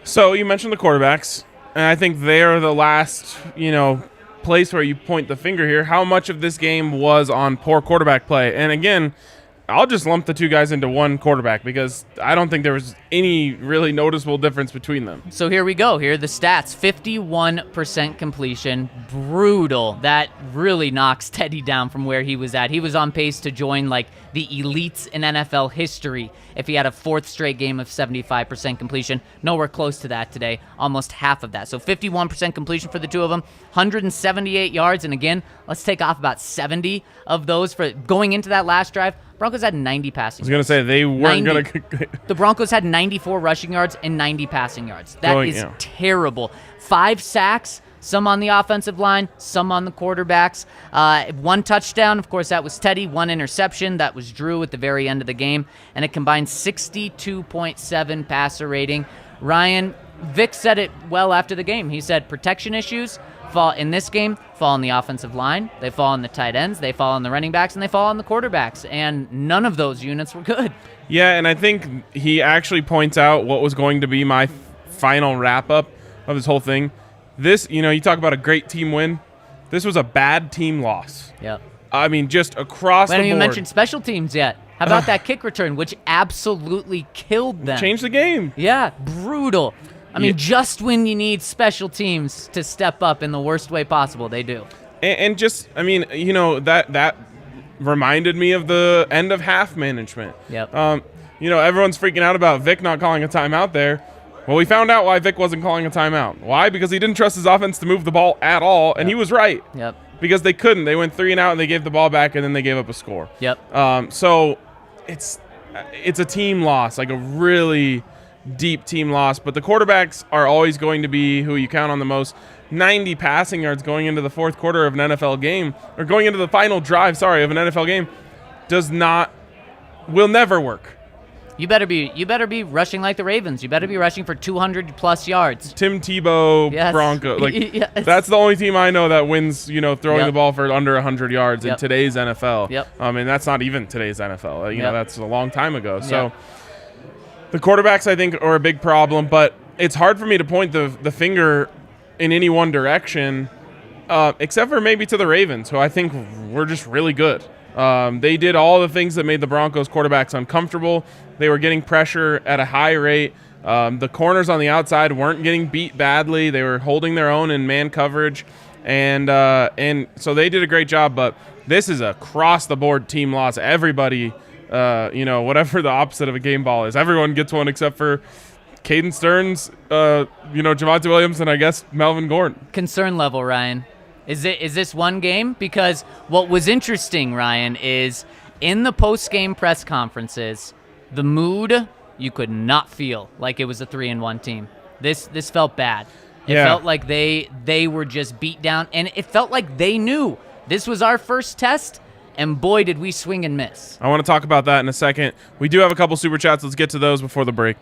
So you mentioned the quarterbacks, and I think they're the last, place where you point the finger here. How much of this game was on poor quarterback play? And again, I'll just lump the 2 guys into one quarterback because I don't think there was any really noticeable difference between them. So here we go. Here are the stats. 51% completion. Brutal. That really knocks Teddy down from where he was at. He was on pace to join like the elites in NFL history if he had a 4th straight game of 75% completion. Nowhere close to that today. Almost half of that. So 51% completion for the 2 of them. 178 yards. And again, let's take off about 70 of those for going into that last drive. Broncos had 90 passing yards. I was going to say, they weren't going to... The Broncos had 94 rushing yards and 90 passing yards. That is terrible. 5 sacks, some on the offensive line, some on the quarterbacks. 1 touchdown, of course, that was Teddy. 1 interception, that was Drew at the very end of the game. And a combined 62.7 passer rating. Ryan, Vic said it well after the game. He said protection issues fall in this game, fall on the offensive line, they fall on the tight ends, they fall on the running backs, and they fall on the quarterbacks. And none of those units were good. Yeah, and I think he actually points out what was going to be my final wrap-up of this whole thing. This, you talk about a great team win. This was a bad team loss. Yep. I mean, just across the board. We haven't even mentioned special teams yet. How about that kick return, which absolutely killed them? Changed the game. Yeah, brutal. I mean, just when you need special teams to step up in the worst way possible, they do. And just, I mean, that reminded me of the end of half management. Yep. Everyone's freaking out about Vic not calling a timeout there. Well, we found out why Vic wasn't calling a timeout. Why? Because he didn't trust his offense to move the ball at all, and he was right. Yep. Because they couldn't. They went 3 and out, and they gave the ball back, and then they gave up a score. Yep. So it's a team loss, like a really deep team loss. But the quarterbacks are always going to be who you count on the most. 90 passing yards going into the fourth quarter of an NFL game, or going into the final drive, of an NFL game, will never work. You better be rushing like the Ravens. You better be rushing for 200+ yards. Tim Tebow, Yes. Bronco. Yes. That's the only team I know that wins, throwing the ball for under 100 yards in today's NFL. Yep. And that's not even today's NFL. That's a long time ago. So Yep. the quarterbacks, I think, are a big problem, but it's hard for me to point the finger in any one direction, except for maybe to the Ravens, who I think were just really good. They did all the things that made the Broncos quarterbacks uncomfortable. They were getting pressure at a high rate. The corners on the outside weren't getting beat badly. They were holding their own in man coverage, and so they did a great job. But this is a cross-the-board team loss. Everybody, whatever the opposite of a game ball is, everyone gets one except for Caden Stearns, Javonte Williams, and I guess Melvin Gordon. Concern level, Ryan. Is this one game? Because what was interesting, Ryan, is in the post-game press conferences, the mood you could not feel like it was a 3-1 team. This felt bad. It felt like they were just beat down, and it felt like they knew this was our first test, and boy, did we swing and miss. I want to talk about that in a second. We do have a couple super chats. Let's get to those before the break.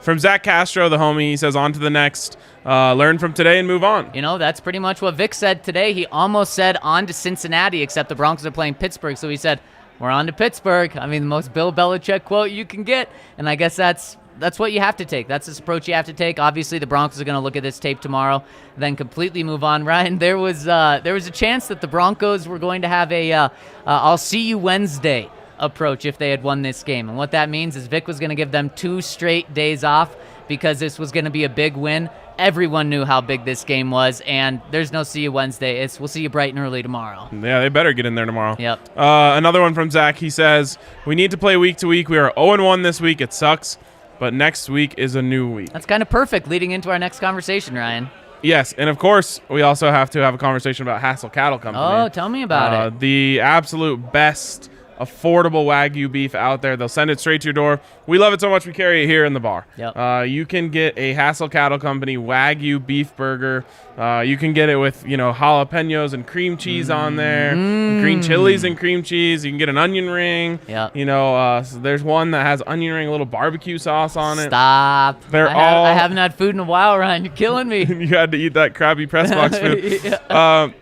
From Zach Castro, the homie, he says, on to the next. Learn from today and move on. That's pretty much what Vic said today. He almost said on to Cincinnati, except the Broncos are playing Pittsburgh. So he said, we're on to Pittsburgh. I mean, the most Bill Belichick quote you can get. And I guess that's what you have to take. That's the approach you have to take. Obviously, the Broncos are going to look at this tape tomorrow, then completely move on. Ryan, there was a chance that the Broncos were going to have a I'll see you Wednesday approach if they had won this game. And what that means is Vic was going to give them 2 straight days off because this was going to be a big win. Everyone knew how big this game was, and there's no see you Wednesday. We'll see you bright and early tomorrow. Yeah, they better get in there tomorrow. Yep. Another one from Zach. He says, we need to play week to week. We are 0-1 this week. It sucks, but next week is a new week. That's kind of perfect leading into our next conversation, Ryan. Yes, and of course, we also have to have a conversation about Hassel Cattle Company. Oh, tell me about it. The absolute best affordable Wagyu beef out there. They'll send it straight to your door. We love it so much we carry it here in the bar. Yep. You can get a Hassel Cattle Company Wagyu beef burger. You can get it with, jalapenos and cream cheese on there, green chilies and cream cheese. You can get an onion ring. Yep. So there's one that has onion ring, a little barbecue sauce on it. Stop. I haven't had food in a while, Ryan. You're killing me. You had to eat that crappy press box food.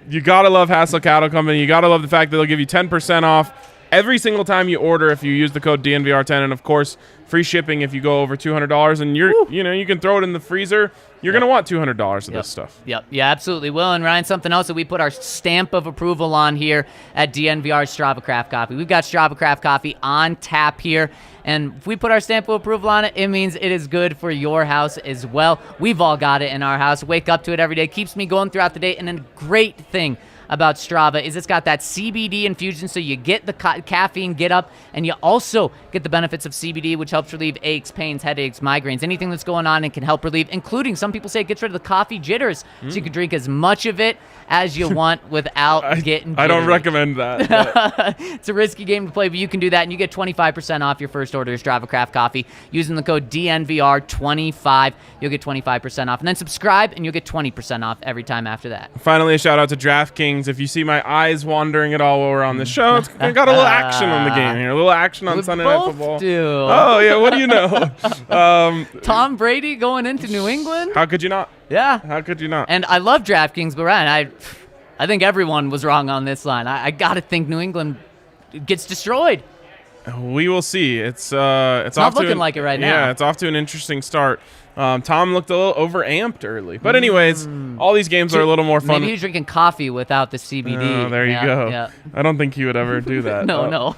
You got to love Hassel Cattle Company. You got to love the fact that they'll give you 10% off every single time you order if you use the code DNVR10, and of course, free shipping if you go over $200. And you can throw it in the freezer. You're going to want $200 of this stuff. Yep. Yeah, absolutely will. And Ryan, something else that we put our stamp of approval on here at DNVR Strava Craft Coffee. We've got Strava Craft Coffee on tap here. And if we put our stamp of approval on it, it means it is good for your house as well. We've all got it in our house. Wake up to it every day. Keeps me going throughout the day. And then great thing about Strava is it's got that CBD infusion, so you get the caffeine get up, and you also get the benefits of CBD, which helps relieve aches, pains, headaches, migraines, anything that's going on, and can help relieve, including some people say it gets rid of the coffee jitters, so you can drink as much of it as you want without getting jittery. I don't recommend that. It's a risky game to play, but you can do that, and you get 25% off your first order of Strava Craft Coffee using the code DNVR25. You'll get 25% off, and then subscribe, and you'll get 20% off every time after that. Finally, a shout out to DraftKings. DraftKings. If you see my eyes wandering at all while we're on the show, it's got a little action on the game here. A little action on Sunday Night Football. Do. Oh, yeah. What do you know? Tom Brady going into New England? How could you not? Yeah. How could you not? And I love DraftKings, but Ryan, I think everyone was wrong on this line. I got to think New England gets destroyed. We will see. It's not off looking like it right now. Yeah, it's off to an interesting start. Tom looked a little overamped early. But anyways, all these games are a little more fun. Maybe he's drinking coffee without the CBD. Oh, there you go. Yeah. I don't think he would ever do that. No.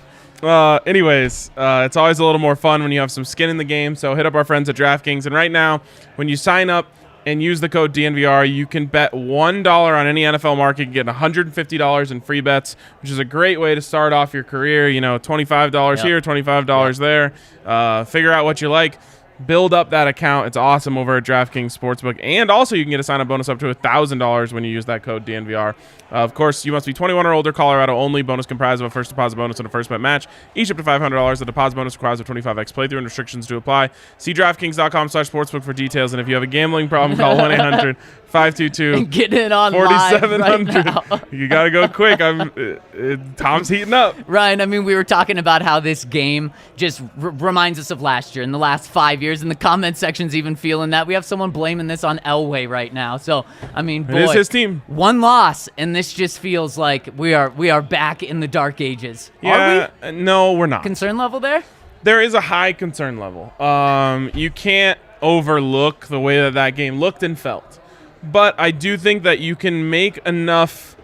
Anyways, it's always a little more fun when you have some skin in the game. So hit up our friends at DraftKings. And right now, when you sign up and use the code DNVR, you can bet $1 on any NFL market. You get $150 in free bets, which is a great way to start off your career. You know, $25 here, $25 there. Figure out what you like. Build up that account. It's awesome over at DraftKings Sportsbook. And also, you can get a sign-up bonus up to $1,000 when you use that code DNVR. Of course, you must be 21 or older, Colorado only. Bonus comprised of a first deposit bonus and a first bet match. Each up to $500. The deposit bonus requires a 25x playthrough and restrictions to apply. See DraftKings.com/sportsbook for details. And if you have a gambling problem, call 1-800-522-4700. Get in on live right now. You got to go quick. Tom's heating up. Ryan, I mean, we were talking about how this game just reminds us of last year and the last 5 years, and the comment section's even feeling that. We have someone blaming this on Elway right now. So, I mean, boy, it is his team. One loss, and this just feels like we are back in the dark ages. Yeah, are we? No, we're not. Concern level there? There is a high concern level. You can't overlook the way that game looked and felt. But I do think that you can make enough...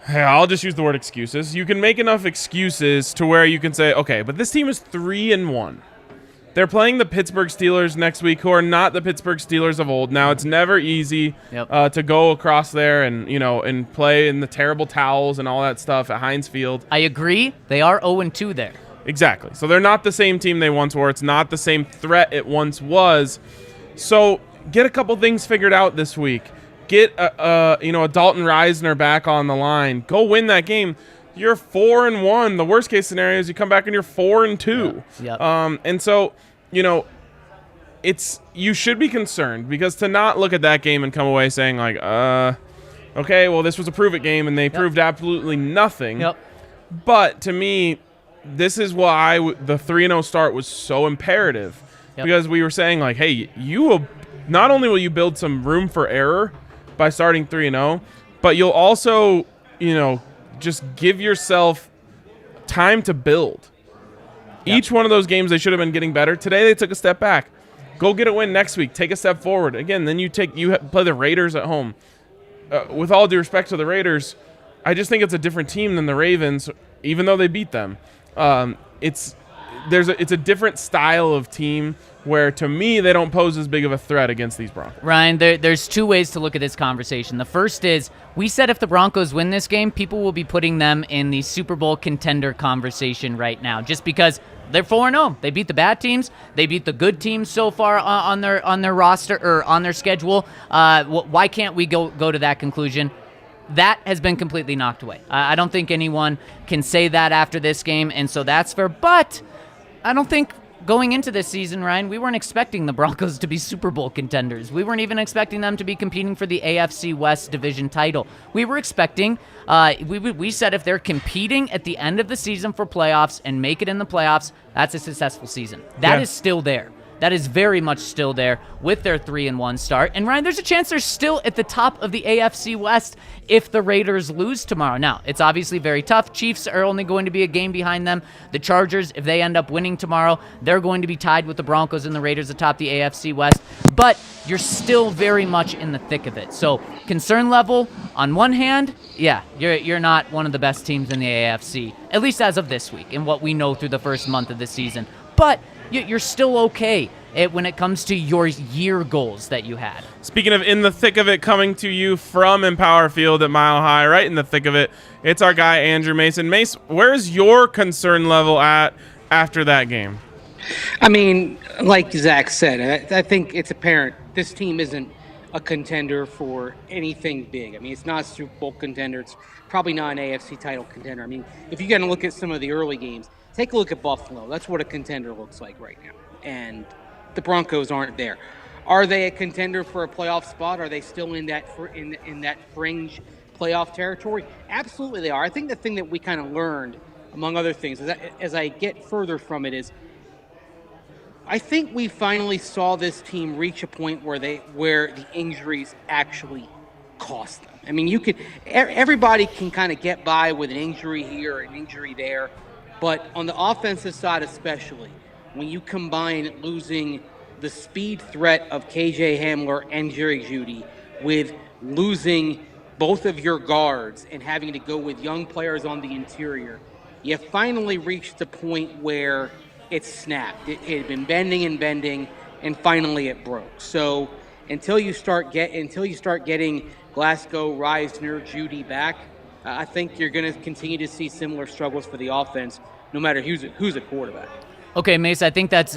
I'll just use the word excuses. You can make enough excuses to where you can say, okay, but this team is 3-1. They're playing the Pittsburgh Steelers next week, who are not the Pittsburgh Steelers of old. Now, it's never easy to go across there and play in the terrible towels and all that stuff at Heinz Field. I agree. They are 0-2 there. Exactly. So they're not the same team they once were. It's not the same threat it once was. So get a couple things figured out this week. Get a Dalton Reisner back on the line. Go win that game. You're 4-1. The worst case scenario is you come back and you're 4-2. Yep. And so, you should be concerned, because to not look at that game and come away saying like, okay, well, this was a prove it game and they proved absolutely nothing. Yep. But to me, this is why the 3-0 start was so imperative, because we were saying like, hey, not only will you build some room for error by starting 3-0, but you'll also, just give yourself time to build. Each one of those games, they should have been getting better. Today, they took a step back. Go get a win next week. Take a step forward. Again, then you play the Raiders at home. With all due respect to the Raiders, I just think it's a different team than the Ravens, even though they beat them. It's a different style of team where, to me, they don't pose as big of a threat against these Broncos. Ryan, there's two ways to look at this conversation. The first is, we said if the Broncos win this game, people will be putting them in the Super Bowl contender conversation right now, just because they're 4-0. They beat the bad teams. They beat the good teams so far on their roster or on their schedule. Why can't we go to that conclusion? That has been completely knocked away. I don't think anyone can say that after this game, and so that's fair. But I don't think going into this season, Ryan, we weren't expecting the Broncos to be Super Bowl contenders. We weren't even expecting them to be competing for the AFC West division title. We were expecting, we said if they're competing at the end of the season for playoffs and make it in the playoffs, that's a successful season. That is still there. That is very much still there with their 3-1 start. And Ryan, there's a chance they're still at the top of the AFC West if the Raiders lose tomorrow. Now, it's obviously very tough. Chiefs are only going to be a game behind them. The Chargers, if they end up winning tomorrow, they're going to be tied with the Broncos and the Raiders atop the AFC West. But you're still very much in the thick of it. So concern level, on one hand, you're not one of the best teams in the AFC, at least as of this week and what we know through the first month of the season. But you're still okay when it comes to your year goals that you had. Speaking of in the thick of it, coming to you from Empower Field at Mile High, right in the thick of it, it's our guy Andrew Mason. Mace, where's your concern level at after that game? I mean, like Zach said, I think it's apparent this team isn't a contender for anything big. I mean, it's not a Super Bowl contender. It's probably not an AFC title contender. I mean, if you're going to look at some of the early games, take a look at Buffalo. That's what a contender looks like right now. And the Broncos aren't there. Are they a contender for a playoff spot? Are they still in that fringe playoff territory? Absolutely they are. I think the thing that we kind of learned, among other things, as I get further from it, is I think we finally saw this team reach a point where the injuries actually cost them. I mean, everybody can kind of get by with an injury here, an injury there, but on the offensive side especially, when you combine losing the speed threat of KJ Hamler and Jerry Jeudy with losing both of your guards and having to go with young players on the interior, you finally reached the point where it snapped. It had been bending and bending, and finally it broke. So until you start getting Glasgow, Reisner, Jeudy back, I think you're going to continue to see similar struggles for the offense, no matter who's a quarterback. Okay, Mace, I think that's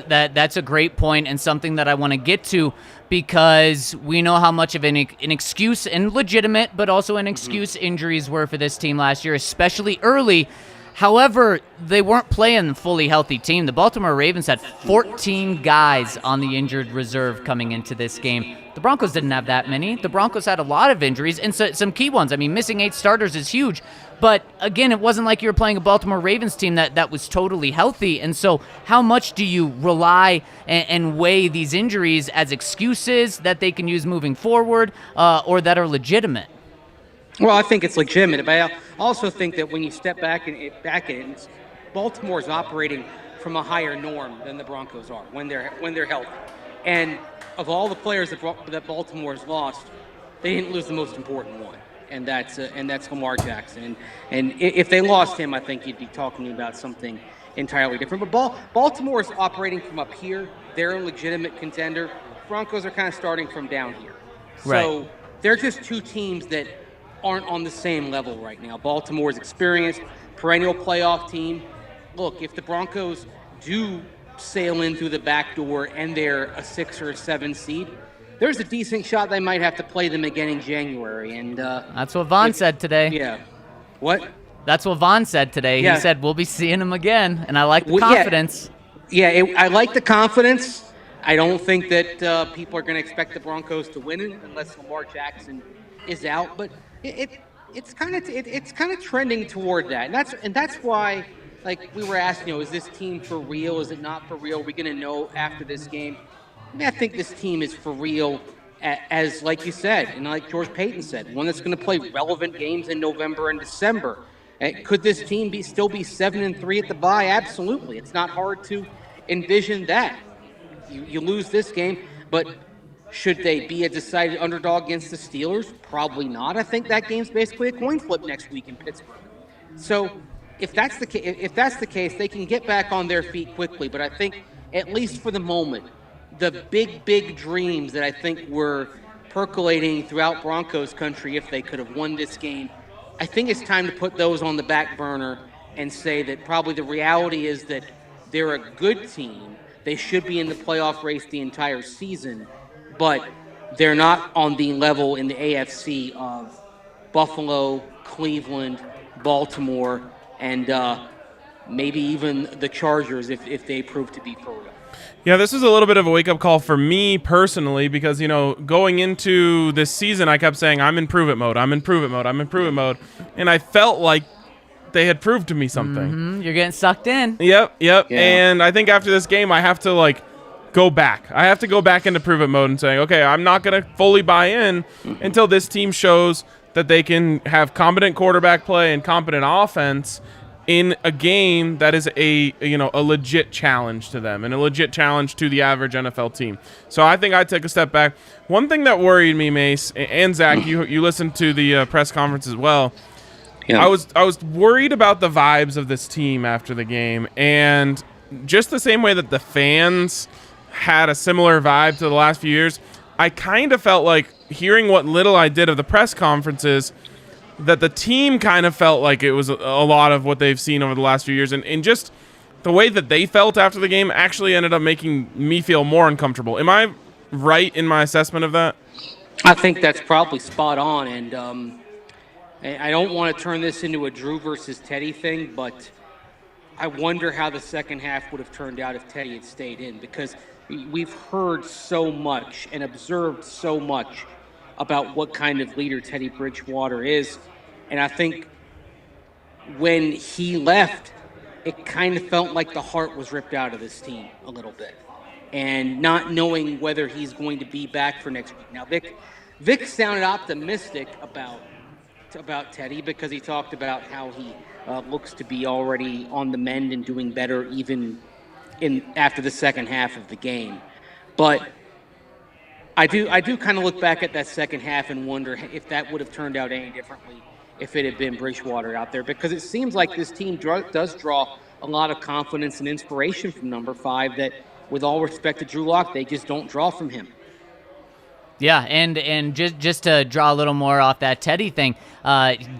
a great point and something that I want to get to, because we know how much of an excuse, and legitimate, but also an excuse, injuries were for this team last year, especially early. However, they weren't playing a fully healthy team. The Baltimore Ravens had 14 guys on the injured reserve coming into this game. The Broncos didn't have that many. The Broncos had a lot of injuries, and some key ones. I mean, missing 8 starters is huge. But, again, it wasn't like you were playing a Baltimore Ravens team that was totally healthy. And so how much do you rely and weigh these injuries as excuses that they can use moving forward, or that are legitimate? Well, I think it's legitimate, but I also think that when you step back in, Baltimore's operating from a higher norm than the Broncos are when they're healthy. And of all the players that Baltimore's lost, they didn't lose the most important one, and that's Lamar Jackson. And if they lost him, I think you'd be talking about something entirely different. But Baltimore's operating from up here; they're a legitimate contender. Broncos are kind of starting from down here, so Right. They're just two teams that aren't on the same level right now. Baltimore's experienced, perennial playoff team. Look, if the Broncos do sail in through the back door and they're a 6 or a 7 seed, there's a decent shot they might have to play them again in January. And That's what Vaughn said today. Yeah. What? That's what Vaughn said today. Yeah. He said, we'll be seeing him again, and I like the Well, yeah. confidence. Yeah, I like the confidence. I don't think that people are going to expect the Broncos to win it unless Lamar Jackson is out. But it's kind of trending toward that, and that's why, like we were asking, is this team for real? Is it not for real? Are we going to know after this game? I mean, I think this team is for real, as like you said, and like George Payton said, one that's going to play relevant games in November and December. Could this team still be 7-3 at the bye? Absolutely. It's not hard to envision that. You lose this game, but should they be a decided underdog against the Steelers? Probably not. I think that game's basically a coin flip next week in Pittsburgh. So if that's the case, they can get back on their feet quickly. But I think, at least for the moment, the big dreams that I think were percolating throughout Broncos country, if they could have won this game, I think it's time to put those on the back burner and say that probably the reality is that they're a good team. They should be in the playoff race the entire season, but they're not on the level in the AFC of Buffalo, Cleveland, Baltimore, and maybe even the Chargers if they prove to be for real. Yeah, this is a little bit of a wake-up call for me personally because, going into this season, I kept saying, I'm in prove-it mode, I'm in prove-it mode, I'm in prove-it mode, and I felt like they had proved to me something. Mm-hmm. You're getting sucked in. Yep. Yeah. And I think after this game, I have to, go back. I have to go back into prove-it mode and saying, okay, I'm not going to fully buy in until this team shows that they can have competent quarterback play and competent offense in a game that is a legit challenge to them and a legit challenge to the average NFL team. So I think I took a step back. One thing that worried me, Mace, and Zach, you listened to the press conference as well. Yeah. I was worried about the vibes of this team after the game, and just the same way that the fans had a similar vibe to the last few years, I kind of felt like, hearing what little I did of the press conferences, that the team kind of felt like it was a lot of what they've seen over the last few years, and just the way that they felt after the game actually ended up making me feel more uncomfortable. Am I right in my assessment of that? I think that's probably spot on, and I don't want to turn this into a Drew versus Teddy thing, but I wonder how the second half would have turned out if Teddy had stayed in, because we've heard so much and observed so much about what kind of leader Teddy Bridgewater is. And I think when he left, it kind of felt like the heart was ripped out of this team a little bit. And not knowing whether he's going to be back for next week. Now, Vic sounded optimistic about Teddy because he talked about how he looks to be already on the mend and doing better even after the second half of the game. But I do kind of look back at that second half and wonder if that would have turned out any differently if it had been Bridgewater out there, because it seems like this team does draw a lot of confidence and inspiration from number 5 that, with all respect to Drew Lock, they just don't draw from him. Yeah, and just to draw a little more off that Teddy thing,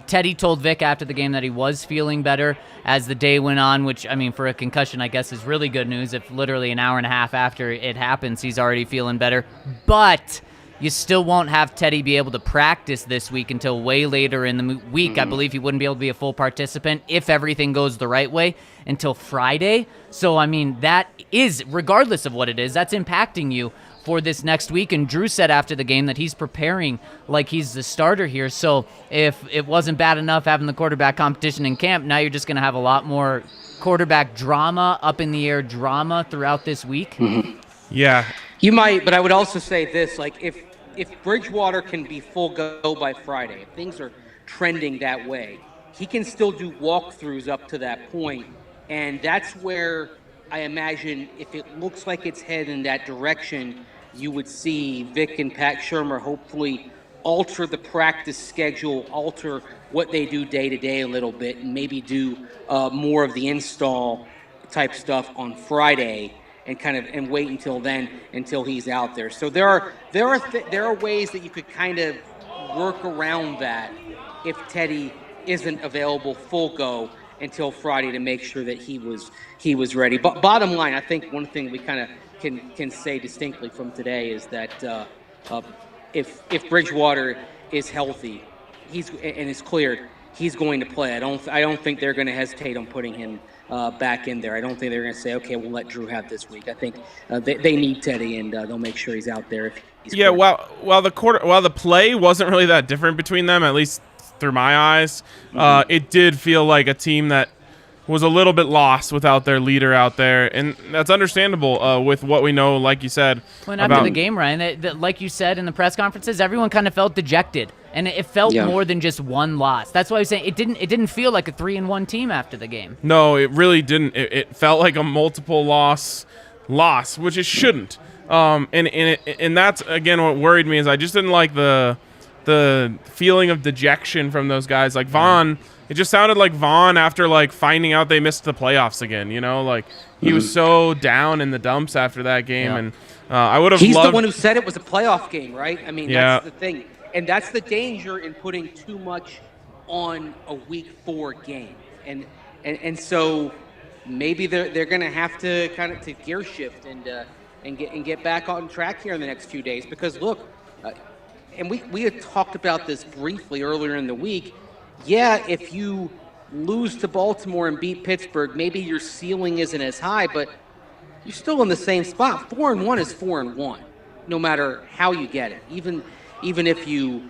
Teddy told Vic after the game that he was feeling better as the day went on, which, I mean, for a concussion, I guess is really good news if literally an hour and a half after it happens, he's already feeling better. But you still won't have Teddy be able to practice this week until way later in the week. I believe he wouldn't be able to be a full participant if everything goes the right way until Friday. So, I mean, that is, regardless of what it is, that's impacting you for this next week. And Drew said after the game that he's preparing like he's the starter here. So if it wasn't bad enough having the quarterback competition in camp, now you're just going to have a lot more quarterback drama, up in the air drama throughout this week. Mm-hmm. Yeah. You might, but I would also say this, like if Bridgewater can be full go by Friday, if things are trending that way, he can still do walkthroughs up to that point. And that's where I imagine if it looks like it's headed in that direction, you would see Vic and Pat Shurmur hopefully alter the practice schedule, alter what they do day to day a little bit, and maybe do more of the install type stuff on Friday, and wait until then, until he's out there. So there are ways that you could kind of work around that if Teddy isn't available full go until Friday to make sure that he was ready. But bottom line, I think one thing we kind of can say distinctly from today is that if Bridgewater is healthy, and is cleared, he's going to play. I don't think they're going to hesitate on putting him back in there. I don't think they're going to say, okay, we'll let Drew have this week. I think they need Teddy, and they'll make sure he's out there if he's cleared. While the play wasn't really that different between them, at least through my eyes, it did feel like a team that was a little bit lost without their leader out there, and that's understandable with what we know, like you said. Well, after the game, Ryan, like you said in the press conferences, everyone kind of felt dejected, and it felt more than just one loss. That's why I was saying it didn't feel like a 3-1 team after the game. No, it really didn't. It felt like a multiple loss, which it shouldn't. And that's again what worried me is I just didn't like the feeling of dejection from those guys. Like Vaughn, it just sounded like Vaughn after like finding out they missed the playoffs again. You know, like he was so down in the dumps after that game, and I would have. He's the one who said it was a playoff game, right? I mean, that's the thing, and that's the danger in putting too much on a week 4 game, and so maybe they're going to have to kind of take gear shift and get back on track here in the next few days, because look. And we had talked about this briefly earlier in the week. Yeah, if you lose to Baltimore and beat Pittsburgh, maybe your ceiling isn't as high, but you're still in the same spot. 4-1 is 4-1, no matter how you get it. Even if you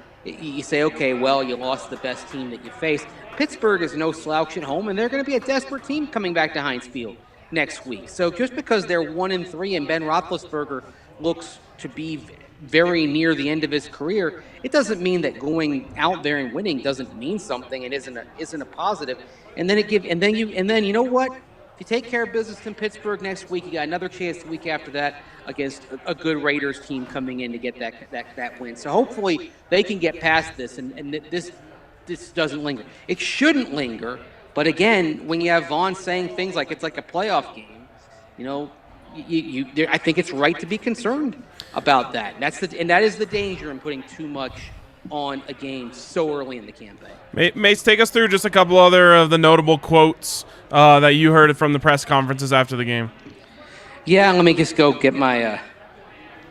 say, okay, well, you lost the best team that you faced. Pittsburgh is no slouch at home, and they're going to be a desperate team coming back to Heinz Field next week. So just because they're 1-3 and Ben Roethlisberger looks to be very near the end of his career, it doesn't mean that going out there and winning doesn't mean something and isn't a positive. And then you know what? If you take care of business in Pittsburgh next week, you got another chance the week after that against a good Raiders team coming in to get that win. So hopefully they can get past this and this doesn't linger. It shouldn't linger, but again, when you have Vaughn saying things like it's like a playoff game, you know, I think it's right to be concerned about that. And that is the danger in putting too much on a game so early in the campaign. Mace, take us through just a couple other of the notable quotes that you heard from the press conferences after the game. Yeah, let me just go get my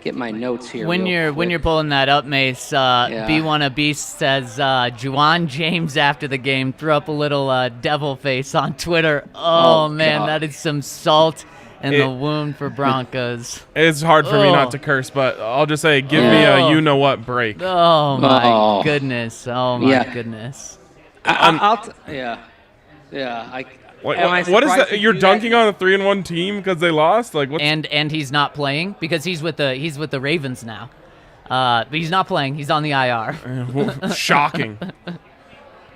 notes here. When you're pulling that up, Mace, B1 a Beast says Juwan James after the game threw up a little devil face on Twitter. Oh man, God. That is some salt in the wound for Broncos. It's hard for me not to curse, but I'll just say, give me a you-know-what break. Oh, my goodness. Oh, my goodness. Yeah. What is that? You're dunking on a 3-1 team because they lost? Like, what's... And he's not playing because he's with the Ravens now. But he's not playing. He's on the IR. Shocking.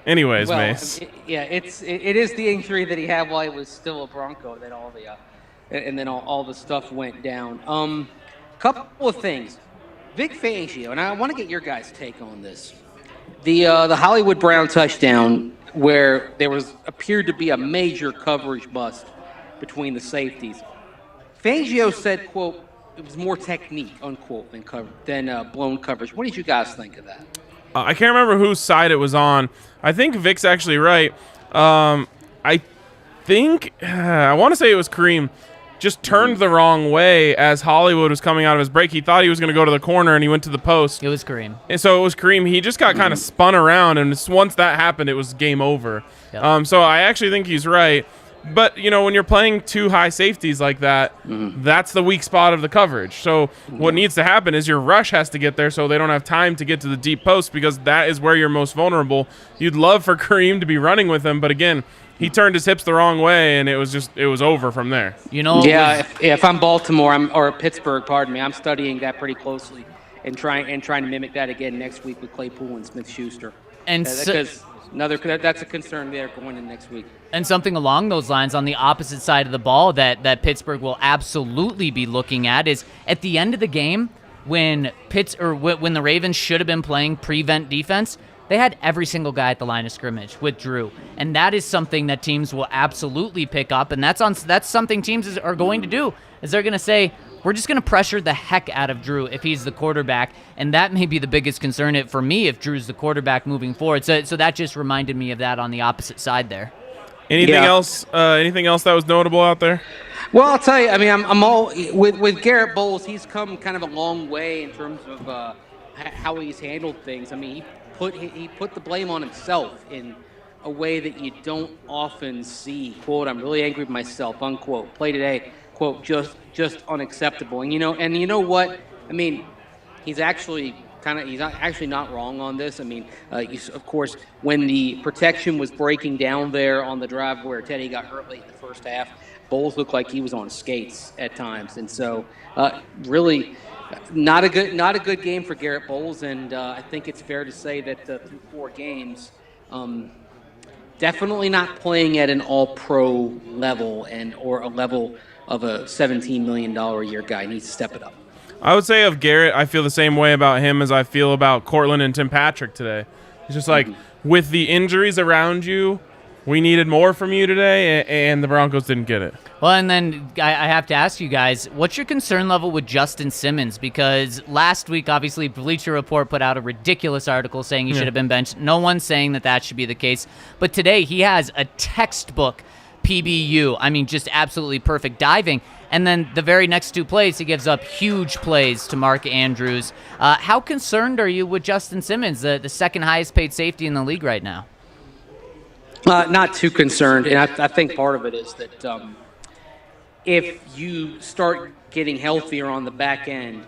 Anyways, Mace. It is the injury that he had while he was still a Bronco that all the stuff went down. Couple of things. Vic Fangio, and I want to get your guys' take on this. The Hollywood Brown touchdown, where there appeared to be a major coverage bust between the safeties. Fangio said, quote, it was more technique, unquote, than blown coverage. What did you guys think of that? I can't remember whose side it was on. I think Vic's actually right. I want to say it was Kareem. Just turned the wrong way as Hollywood was coming out of his break. He thought he was going to go to the corner, and he went to the post. It was Kareem. And so it was Kareem. He just got kind of spun around, and once that happened, it was game over. Yep. So I actually think he's right. But, when you're playing two high safeties like that, that's the weak spot of the coverage. So what needs to happen is your rush has to get there so they don't have time to get to the deep post because that is where you're most vulnerable. You'd love for Kareem to be running with him, but again, he turned his hips the wrong way, and it was over from there. If I'm Baltimore or Pittsburgh, pardon me, I'm studying that pretty closely and trying to mimic that again next week with Claypool and Smith-Schuster. And that's a concern there going in next week. And something along those lines on the opposite side of the ball that Pittsburgh will absolutely be looking at is at the end of the game when the Ravens should have been playing prevent defense, they had every single guy at the line of scrimmage with Drew. And that is something that teams will absolutely pick up, and that's something teams are going to do. Is they're going to say, we're just going to pressure the heck out of Drew if he's the quarterback, and that may be the biggest concern for me if Drew's the quarterback moving forward. So that just reminded me of that on the opposite side there. Anything else? Anything else that was notable out there? Well, I'll tell you. I mean, I'm all with Garrett Bowles. He's come kind of a long way in terms of how he's handled things. I mean, he put the blame on himself in a way that you don't often see. Quote, I'm really angry with myself, unquote. Play today, quote, just unacceptable. And you know what? I mean, he's actually not wrong on this. I mean, of course, when the protection was breaking down there on the drive where Teddy got hurt late in the first half, Bowles looked like he was on skates at times, and so really not a good game for Garrett Bowles. And I think it's fair to say that through 4 games, definitely not playing at an all-pro level or a level of a $17 million a year guy. He needs to step it up. I would say of Garrett, I feel the same way about him as I feel about Cortland and Tim Patrick today. It's just like, with the injuries around you, we needed more from you today, and the Broncos didn't get it. Well, and then I have to ask you guys, what's your concern level with Justin Simmons? Because last week, obviously, Bleacher Report put out a ridiculous article saying he should have been benched. No one's saying that should be the case. But today, he has a textbook PBU. I mean, just absolutely perfect diving. And then the very next 2 plays, he gives up huge plays to Mark Andrews. How concerned are you with Justin Simmons, the second highest paid safety in the league right now? Not too concerned, and I think part of it is that if you start getting healthier on the back end,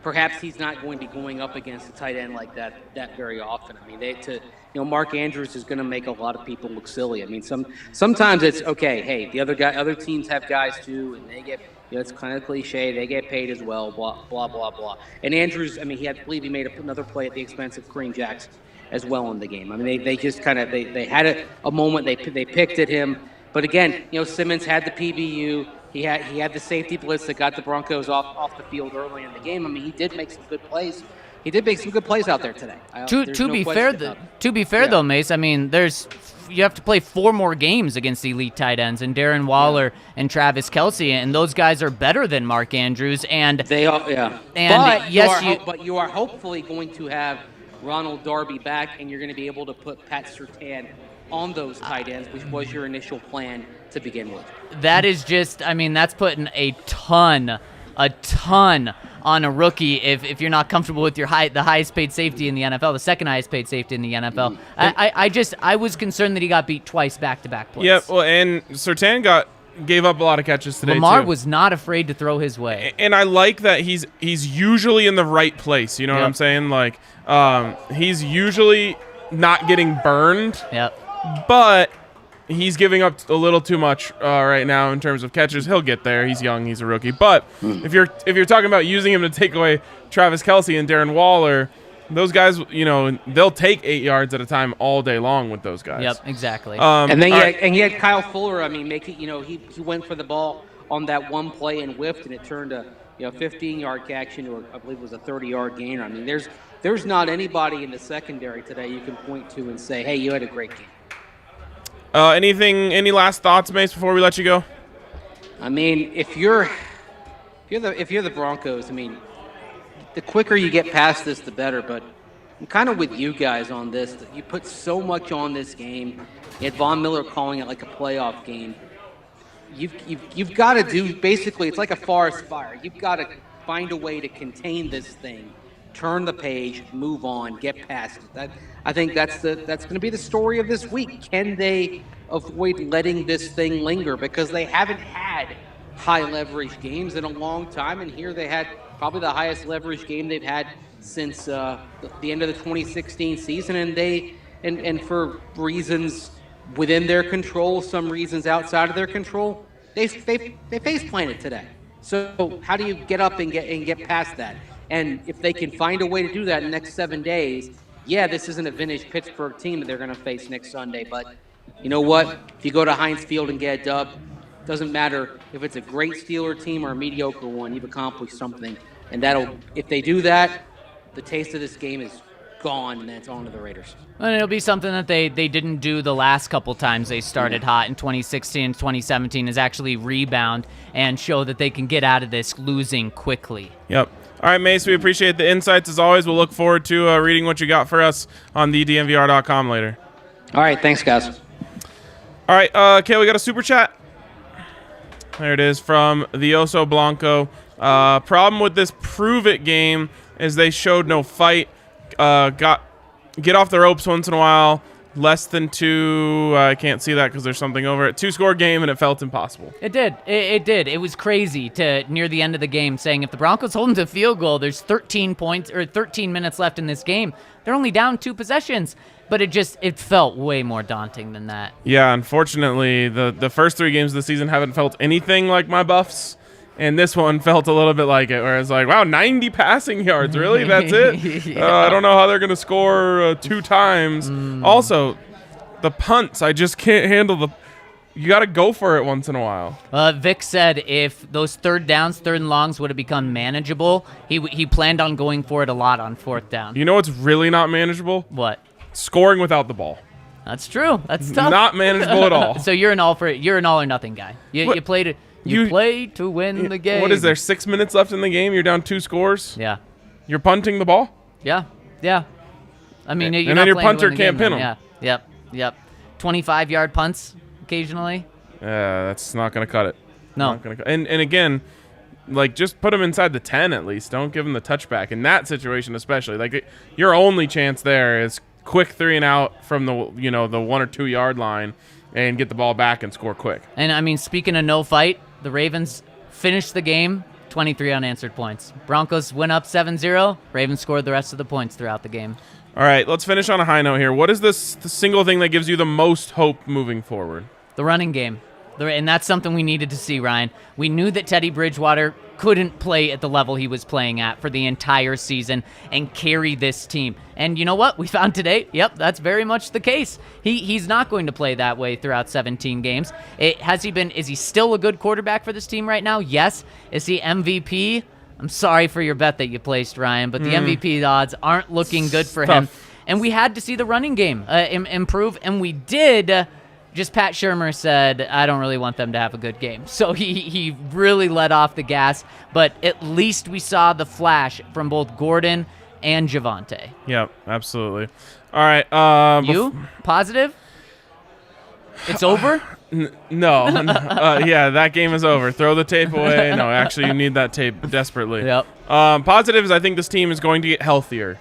perhaps he's not going to be going up against a tight end like that very often. I mean, Mark Andrews is going to make a lot of people look silly. I mean, sometimes it's okay. Hey, other teams have guys too, and they get. It's kind of cliche. They get paid as well. Blah blah blah blah. And Andrews, I mean, I believe he made another play at the expense of Kareem Jackson as well in the game. I mean, they just kind of they had a moment. They picked at him, but again, Simmons had the PBU. He had the safety blitz that got the Broncos off the field early in the game. I mean, he did make some good plays. He did make some good plays out there today. To be fair, though, Mace, I mean, you have to play 4 more games against elite tight ends, and Darren Waller and Travis Kelce, and those guys are better than Mark Andrews. And they are, yeah. And but you are hopefully going to have Ronald Darby back, and you're going to be able to put Pat Surtain on those tight ends, which was your initial plan to begin with. That is just, I mean, that's putting a ton on a rookie if you're not comfortable with the highest paid safety in the NFL, the second highest paid safety in the NFL. I was concerned that he got beat twice back-to-back plays. Yeah, well, and Surtain got gave up a lot of catches today. Lamar too. was not afraid to throw his way. And I like that he's usually in the right place. You know what I'm saying? Like, he's usually not getting burned. Yep. But he's giving up a little too much right now in terms of catches. He'll get there. He's young. He's a rookie. But if you're talking about using him to take away Travis Kelce and Darren Waller, those guys, they'll take 8 yards at a time all day long with those guys. Yep, exactly. And then you had Kyle Fuller. I mean, he went for the ball on that one play and whiffed, and it turned a 15-yard catch into I believe it was a 30-yard gainer. I mean, there's not anybody in the secondary today you can point to and say, hey, you had a great game. Any last thoughts, Mace, before we let you go? I mean, if you're the Broncos, I mean, the quicker you get past this, the better. But I'm kind of with you guys on this. That you put so much on this game. You had Von Miller calling it like a playoff game. You've got to do basically. It's like a forest fire. You've got to find a way to contain this thing, turn the page, move on, get past it. I think that's going to be the story of this week. Can they avoid letting this thing linger? Because they haven't had high leverage games in a long time, and here they had probably the highest leverage game they've had since the end of the 2016 season, and for reasons within their control, some reasons outside of their control, they face planted today. So how do you get up and get past that? And if they can find a way to do that in the next 7 days, this isn't a vintage Pittsburgh team that they're going to face next Sunday. But you know what? If you go to Heinz Field and get a dub, doesn't matter if it's a great Steeler team or a mediocre one. You've accomplished something, and if they do that, the taste of this game is gone, and then it's on to the Raiders. And it'll be something that they didn't do the last couple times they started hot in 2016 and 2017 is actually rebound and show that they can get out of this losing quickly. Yep. All right, Mace, we appreciate the insights as always. We'll look forward to reading what you got for us on the DNVR.com later. All right, thanks, guys. All right, Kale, we got a super chat. There it is from the Oso Blanco. Problem with this Prove It game is they showed no fight. Get off the ropes once in a while. Less than 2. I can't see that because there's something over it. 2-score game, and it felt impossible. It did. It did. It was crazy to near the end of the game saying if the Broncos hold them to a field goal, there's 13 minutes left in this game. They're only down 2 possessions. But it felt way more daunting than that. Yeah, unfortunately, the first 3 games of the season haven't felt anything like my Buffs, and this one felt a little bit like it, where it's like, wow, 90 passing yards, really? That's it? Yeah. I don't know how they're going to score 2 times. Also, the punts, I just can't handle you got to go for it once in a while. Vic said if those third and longs would have become manageable, he planned on going for it a lot on 4th down. You know what's really not manageable? What? Scoring without the ball. That's true. That's tough. Not manageable at all. So you're an all or nothing guy. You play to win the game. What is there? 6 minutes left in the game. You're down 2 scores. Yeah. You're punting the ball. Yeah. I mean, and then your punter can't pin them. Yeah. Yep. 25-yard punts occasionally. That's not going to cut it. No. Not gonna and again, like, just put them inside the 10 at least. Don't give them the touchback in that situation, especially. Like, your only chance there is quick 3 and out from the 1 or 2 yard line and get the ball back and score quick. And I mean, speaking of no fight, the Ravens finished the game 23 unanswered points. Broncos went up 7-0. Ravens scored the rest of the points throughout the game. All right, let's finish on a high note here. What is the single thing that gives you the most hope moving forward? The running game. And that's something we needed to see, Ryan. We knew that Teddy Bridgewater couldn't play at the level he was playing at for the entire season and carry this team. And you know what? We found today, yep, that's very much the case. He's not going to play that way throughout 17 games. Is he still a good quarterback for this team right now? Yes. Is he MVP? I'm sorry for your bet that you placed, Ryan, but the MVP odds aren't looking good for him. And we had to see the running game improve, and we did. Just Pat Shurmur said, I don't really want them to have a good game. So he really let off the gas, but at least we saw the flash from both Gordon and Javonte. Yep, absolutely. All right. You? Positive? It's over? No. Yeah, that game is over. Throw the tape away. No, actually, you need that tape desperately. Yep. Positive is I think this team is going to get healthier.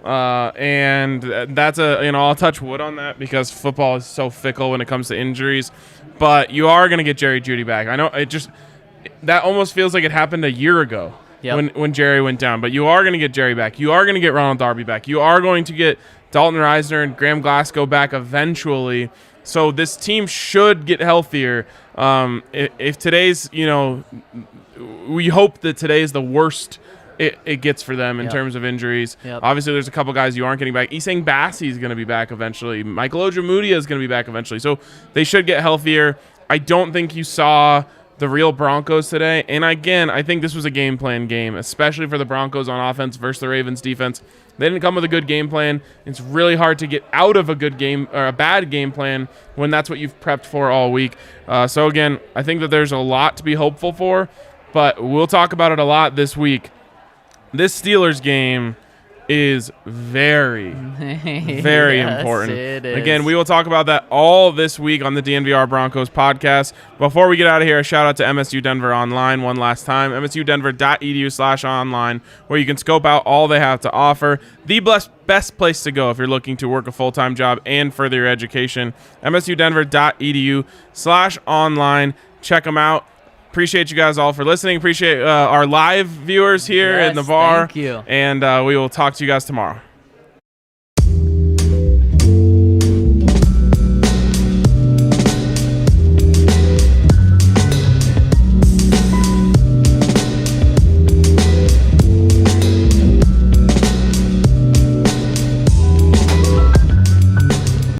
And that's I'll touch wood on that because football is so fickle when it comes to injuries. But you are going to get Jerry Jeudy back. I know that almost feels like it happened a year ago when Jerry went down. But you are going to get Jerry back. You are going to get Ronald Darby back. You are going to get Dalton Reisner and Graham Glasgow back eventually. So this team should get healthier. If today's, we hope that today is the worst it gets for them in terms of injuries. Obviously, there's a couple guys you aren't getting back. Isang Bassi is going to be back eventually. Michael Ojemudia is going to be back eventually. So they should get healthier. I don't think you saw the real Broncos today. And again, I think this was a game plan game, especially for the Broncos on offense versus the Ravens defense. They didn't come with a good game plan. It's really hard to get out of a good game or a bad game plan when that's what you've prepped for all week. So again, I think that there's a lot to be hopeful for, but we'll talk about it a lot this week. This Steelers game is very, very important. It is. Again, we will talk about that all this week on the DNVR Broncos podcast. Before we get out of here, a shout out to MSU Denver Online one last time, msudenver.edu/online, where you can scope out all they have to offer. The best place to go if you're looking to work a full-time job and further your education. msudenver.edu/online. Check them out. Appreciate you guys all for listening. Appreciate our live viewers here in the bar. Thank you. And we will talk to you guys tomorrow.